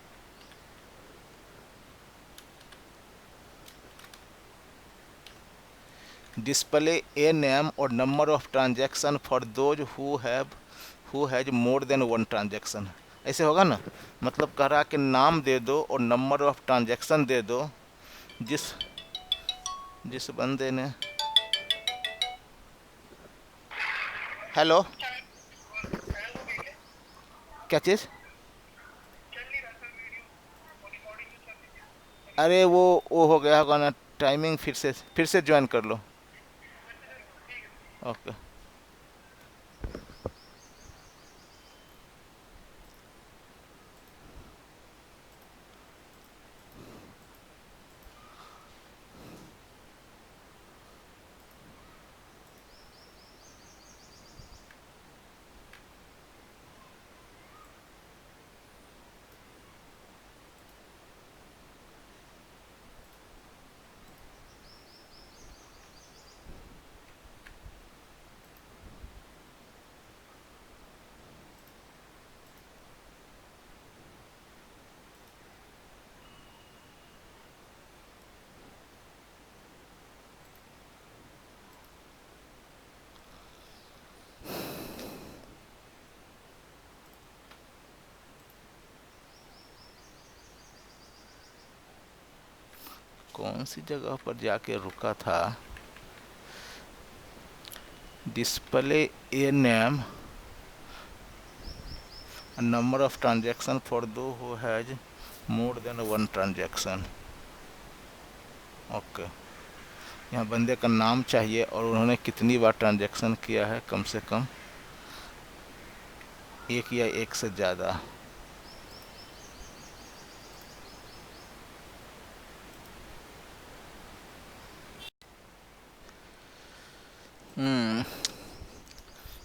Speaker 1: डिस्प्ले ए नेम और number of transaction for those who has more than one transaction, ऐसे होगा ना। मतलब कह रहा कि नाम दे दो और नंबर ऑफ ट्रांजेक्शन दे दो जिस जिस बंदे ने, हेलो, क्या चीज़, अरे वो हो गया होगा ना, टाइमिंग फिर से ज्वाइन कर लो। ओके। कौन सी जगह पर जाके रुका था, display A name, number of transaction for those who has more than one transaction. Okay, यहाँ बंदे का नाम चाहिए और उन्होंने कितनी बार ट्रांजेक्शन किया है, कम से कम एक या एक से ज़्यादा।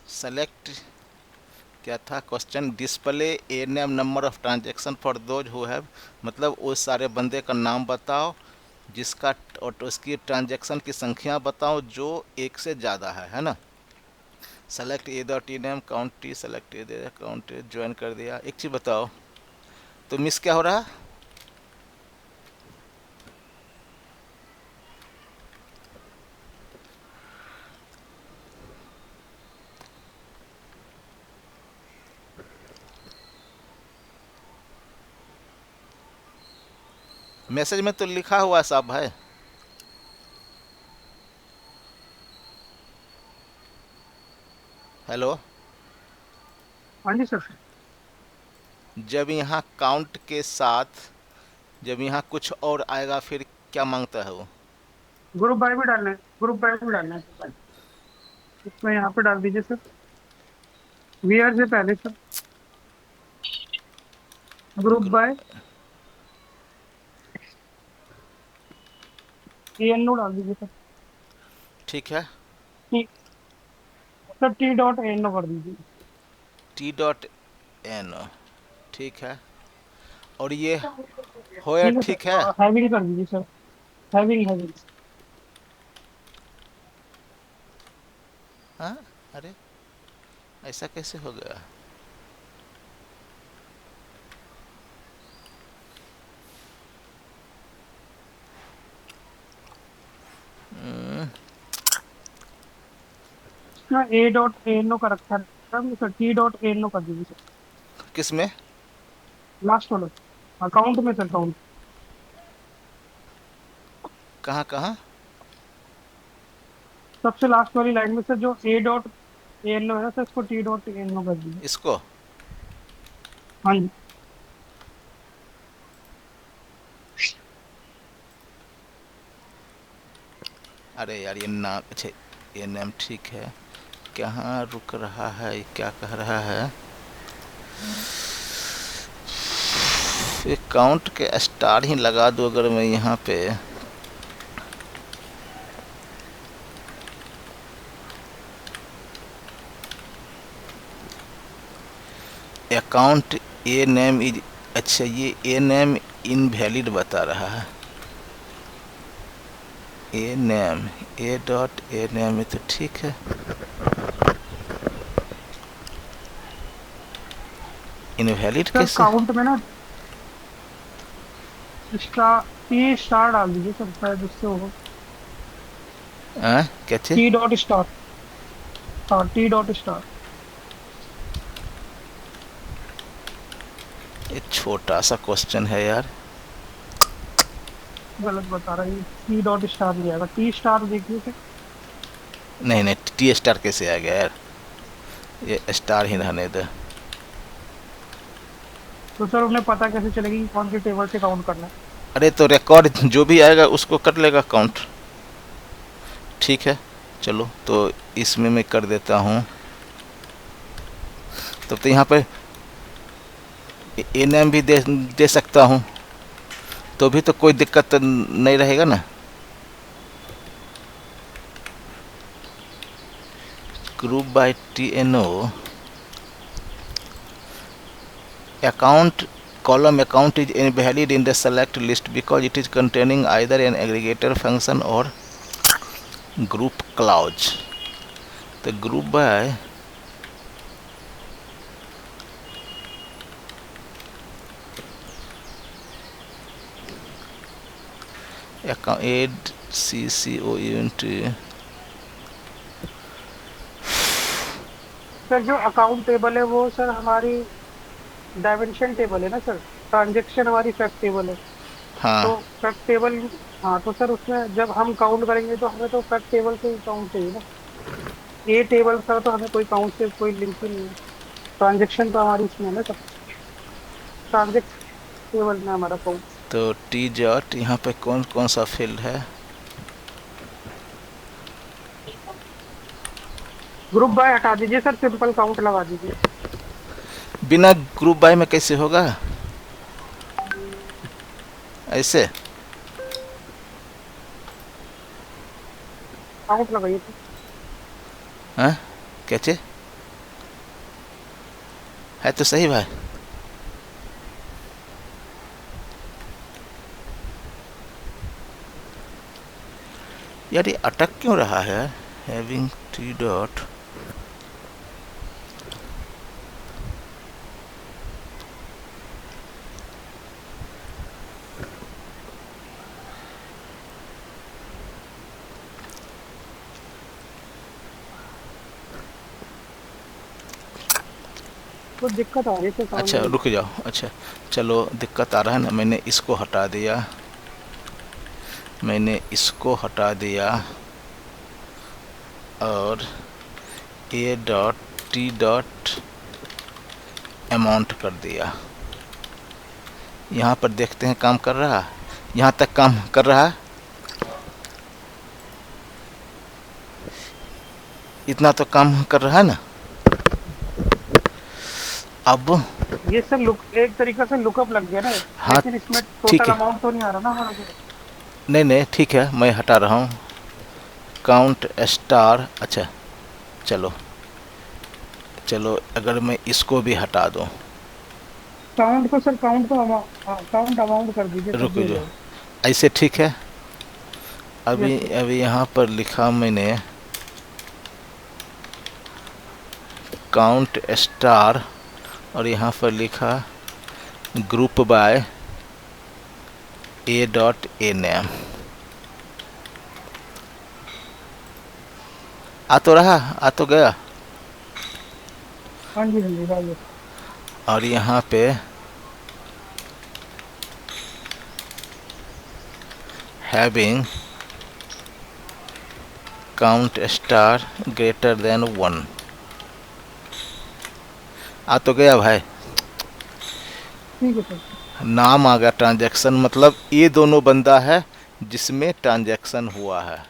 Speaker 1: सेलेक्ट क्या था question, display A name number of transaction for those who have, मतलब उस सारे बंदे का नाम बताओ जिसका, और उसकी ट्रांजेक्शन की संख्या बताओ जो एक से ज़्यादा है ना। सेलेक्ट ए dot E name county, select ए दे काउंटी, ज्वाइन कर दिया। एक चीज़ बताओ, तो मिस क्या हो रहा, मैसेज में तो लिखा हुआ सब है। हेलो,
Speaker 2: हाँ जी सर।
Speaker 1: जब यहाँ काउंट के साथ जब यहाँ कुछ और आएगा फिर क्या मांगता है वो?
Speaker 2: ग्रुप बाय भी डालना है, ग्रुप बाय भी डालना है सर। इसमें यहाँ पे डाल दीजिए सर, वीआर से पहले sir group
Speaker 1: group.
Speaker 2: By A N O डाल दीजिए सर।
Speaker 1: ठीक है।
Speaker 2: T sir, T dot A N O कर दीजिए।
Speaker 1: T dot N. ठीक है। और ये होया
Speaker 2: ठीक है
Speaker 1: ठीक है।
Speaker 2: सर, हैविंग कर दीजिए सर, हैविंग हैविंग।
Speaker 1: हाँ। अरे ऐसा कैसे हो गया? हम्म,
Speaker 2: ए डॉट ए एन ओ का रखा है sir, T dot A N O कर दीजिए सर।
Speaker 1: किस में?
Speaker 2: लास्ट वाला अकाउंट में सर, अकाउंट
Speaker 1: कहाँ कहाँ?
Speaker 2: सबसे लास्ट वाली लाइन में सर, जो ए डॉट ए एन ओ है सर, इसको T dot A N O कर दीजिए।
Speaker 1: इसको?
Speaker 2: हाँ जी।
Speaker 1: अरे यार ये नाम, अच्छा ये नाम ठीक है। कहाँ रुक रहा है, क्या कह रहा है? अकाउंट के स्टार ही लगा दो अगर मैं यहाँ पे। अकाउंट ए नेम इज, अच्छा ये ए नेम इनवैलिड बता रहा है। A name, A dot A name में तो ठीक है। इनवैलिड
Speaker 2: सर
Speaker 1: कैसे?
Speaker 2: काउंट में ना स्टार, टी स्टार डाल दीजिए सर, शायद उससे होगा।
Speaker 1: क्या थे?
Speaker 2: टी डॉट स्टार, हाँ टी डॉट स्टार।
Speaker 1: ये छोटा सा क्वेश्चन है यार।
Speaker 2: गलत बता रहा है, टी डॉट स्टार नहीं आएगा, टी स्टार देखिए सर।
Speaker 1: नहीं नहीं, टी स्टार कैसे आ गया यार? ये स्टार ही रहने दे।
Speaker 2: तो सर उन्हें पता कैसे चलेगी कि कौन सी टेबल से काउंट करना है?
Speaker 1: अरे तो रिकॉर्ड जो भी आएगा उसको कर लेगा काउंट। ठीक है, चलो तो इसमें मैं कर देता हूँ। तब तो यहाँ पे ए नेम भी दे सकता हूँ, तो भी तो कोई दिक्कत नहीं रहेगा ना। Group by T N O account column account is invalid in the select list because it is containing either an aggregator function or group clause. The group by account add ccoint
Speaker 2: sir जो account table है वो sir हमारी dimension table है ना sir, transaction हमारी fact table है।
Speaker 1: हाँ।
Speaker 2: तो फैक्ट टेबल, हाँ तो सर उसमें जब हम काउंट करेंगे तो हमें तो फैक्ट टेबल से ही काउंट चाहिए ना। ये टेबल का तो हमें कोई काउंट से कोई लिंक ही नहीं है। ट्रांजेक्शन तो हमारी इसमें है ना सर, ट्रांजेक्ट टेबल में हमारा काउंट।
Speaker 1: तो टी जॉट यहाँ पे कौन कौन सा फील्ड है?
Speaker 2: ग्रुप बाय हटा दीजिए सर, सिंपल काउंट लगा दीजिए।
Speaker 1: बिना ग्रुप बाय में कैसे होगा ऐसे?
Speaker 2: काउंट लगाइए सर।
Speaker 1: हाँ कैसे है तो सही भाई। यार ये अटक क्यों रहा है? हैविंग टी डॉट,
Speaker 2: तो दिक्कत आ रही है सर समझ
Speaker 1: अच्छा
Speaker 2: में।
Speaker 1: रुक जाओ। अच्छा चलो, दिक्कत आ रहा है ना, मैंने इसको हटा दिया, मैंने इसको हटा दिया और ए डॉट टी डॉट अमाउंट कर दिया। यहाँ पर देखते हैं काम कर रहा है, यहाँ तक काम कर रहा है, इतना तो काम कर रहा है ना। अब
Speaker 2: ये सर लुक एक तरीका से लुकअप लग गया ना,
Speaker 1: हाँ
Speaker 2: लेकिन इसमें
Speaker 1: ठीक
Speaker 2: टोटल
Speaker 1: है,
Speaker 2: अमाउंट तो नहीं आ रहा ना हमारा को।
Speaker 1: नहीं नहीं ठीक है, मैं हटा रहा हूँ काउंट स्टार। अच्छा चलो चलो, अगर मैं इसको भी हटा दूँ,
Speaker 2: काउंट को सर, काउंट को अमाउंट, काउंट अमाउंट कर दीजिए, तब
Speaker 1: रुक
Speaker 2: भी हो
Speaker 1: जो,
Speaker 2: जाएगा।
Speaker 1: ऐसे ठीक है। अभी
Speaker 2: यस सर।
Speaker 1: अभी यहाँ पर लिखा मैंने काउंट स्टार, और यहाँ पर लिखा group by A dot A name. आ तो रहा, आ तो गया।
Speaker 2: हाँ जी हाँ जी हाँ जी।
Speaker 1: और यहाँ पे having count star greater than 1, आ तो गया भाई।
Speaker 2: ठीक है सर।
Speaker 1: नाम आ गया ट्रांजैक्शन, मतलब ये दोनों बंदा है जिसमें ट्रांजैक्शन हुआ है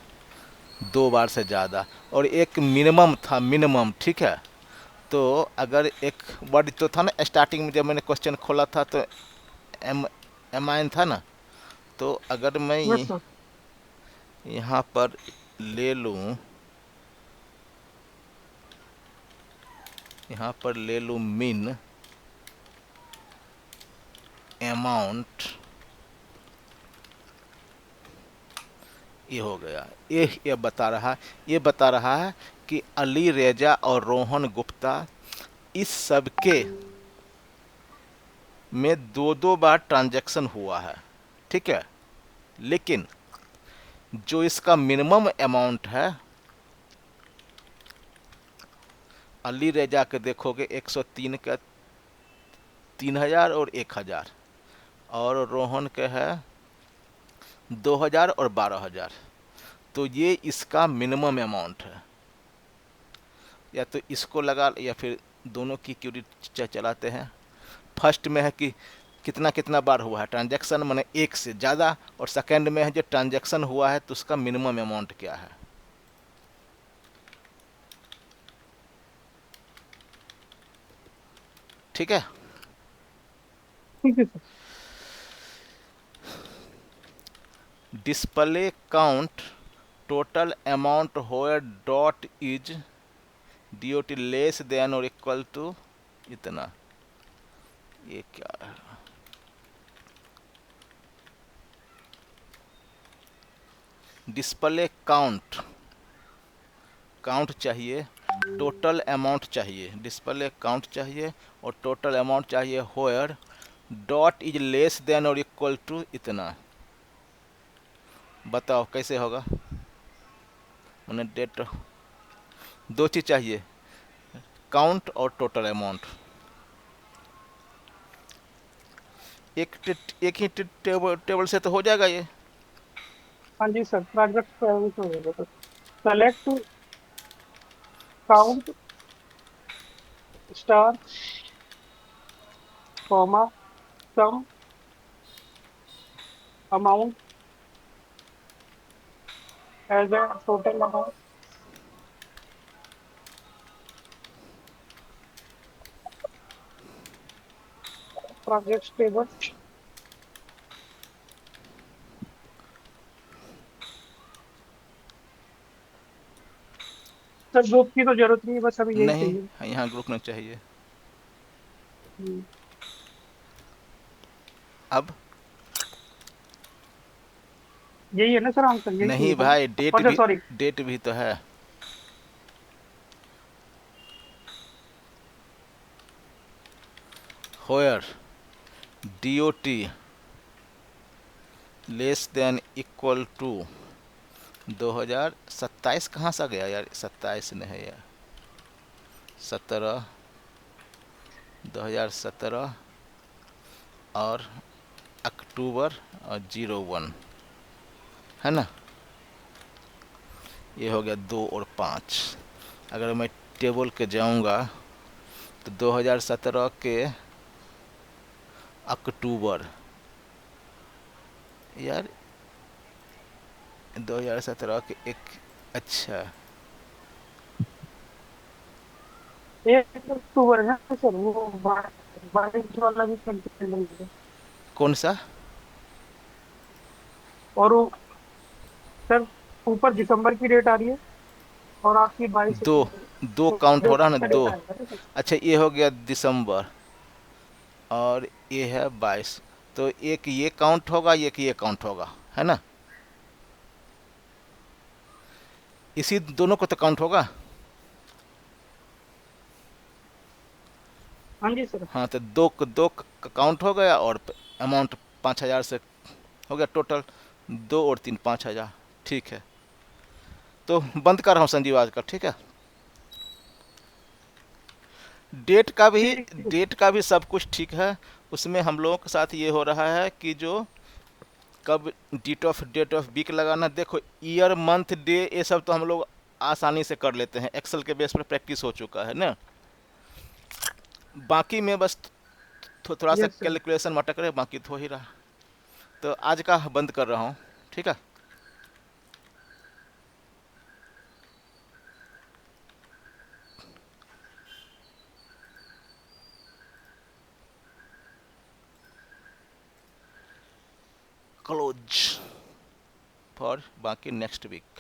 Speaker 1: 2 बार से ज़्यादा, और एक मिनिमम था, मिनिमम ठीक है। तो अगर एक वर्ड तो था ना स्टार्टिंग में जब मैंने क्वेश्चन खोला था, तो एम एम आइन था ना। तो अगर मैं
Speaker 2: यस सर।
Speaker 1: यहाँ पर ले लूँ, यहाँ पर ले लूँ मिन अमाउंट, ये हो गया। ये बता रहा है, ये बता रहा है कि अली रेजा और रोहन गुप्ता इस सब के में 2 बार ट्रांजैक्शन हुआ है, ठीक है। लेकिन जो इसका मिनिमम अमाउंट है, अली रेजा के देखोगे 103 का 3000 और 1000, और रोहन के है 2000 और 12000। तो ये इसका मिनिमम अमाउंट है। या तो इसको लगा, या फिर दोनों की क्यूरी चलाते हैं। फर्स्ट में है कि कितना कितना बार हुआ है ट्रांजैक्शन, माने एक से ज़्यादा, और सेकंड में है जो ट्रांजैक्शन हुआ है तो उसका मिनिमम अमाउंट क्या है। ठीक है।
Speaker 2: ठीक है sir.
Speaker 1: Display count total amount होयर dot is DOT less than और इक्वल टू इतना। ये क्या है? डिस्प्ले काउंट, काउंट चाहिए, टोटल अमाउंट चाहिए, डिस्प्ले काउंट चाहिए और टोटल अमाउंट चाहिए, होयर डॉट इज लेस देन और इक्वल टू इतना। बताओ कैसे होगा। मैंने डेट, दो चीज़ चाहिए, काउंट और टोटल अमाउंट। एक ही टेबल से तो हो जाएगा ये।
Speaker 2: हाँ जी सर, प्रोजेक्ट सर्विस हो जाएगा sir. Select count star comma sum amount as a total amount. Project table. Sir group की तो जरूरत नहीं है, बस अभी यही
Speaker 1: नहीं,
Speaker 2: चाहिए।
Speaker 1: यहाँ ग्रुप में चाहिए।
Speaker 2: हम्म,
Speaker 1: अब
Speaker 2: यही है ना सर आंसर, यही
Speaker 1: नहीं
Speaker 2: चाहिए था ना।
Speaker 1: भाई, डेट
Speaker 2: अच्छा
Speaker 1: भी,
Speaker 2: सॉरी।
Speaker 1: डेट भी तो है। Where DOT less than equal to 2027, कहाँ से आ गया यार, 27 नहीं है यार, 17, 2017 और अक्टूबर और 01, है ना। ये हो गया 2 और 5। अगर मैं टेबल के जाऊंगा तो 2017 के अक्टूबर यार 2017 के एक, अच्छा
Speaker 2: 1 अक्टूबर है ना सर, वो 22 वाला भी कैंसिल हो गया।
Speaker 1: कौन सा?
Speaker 2: और वो सर ऊपर दिसंबर की डेट आ रही है और आपकी 22
Speaker 1: दो, दो
Speaker 2: तो
Speaker 1: काउंट हो रहा है ना,
Speaker 2: का
Speaker 1: दो।
Speaker 2: डेट आएगा ना सर।
Speaker 1: अच्छा ये हो गया दिसंबर, और ये है 22, तो एक ये काउंट होगा, एक ये काउंट होगा, है ना? इसी दोनों को तो काउंट होगा।
Speaker 2: हाँ जी सर।
Speaker 1: हाँ तो दो दो काउंट हो गया, और अमाउंट 5,000 से हो गया टोटल, 2 और 3 5,000। ठीक है, तो बंद कर रहा हूँ संजीव आज का, ठीक है। डेट का भी,
Speaker 2: ठीक है
Speaker 1: डेट का भी सब कुछ ठीक है। उसमें हम लोगों के साथ ये हो रहा है कि जो कब डेट ऑफ वीक लगाना, देखो ईयर मंथ डे ये सब तो हम लोग आसानी से कर लेते हैं, एक्सेल के बेस पर प्रैक्टिस हो चुका है ना। बाकी में बस थोड़ा सा
Speaker 2: यस सर।
Speaker 1: कैलकुलेशन अटक रहे, बाकी तो हो ही रहा। तो आज का बंद कर रहा हूँ, ठीक है। क्लोज फॉर बाकी नेक्स्ट वीक।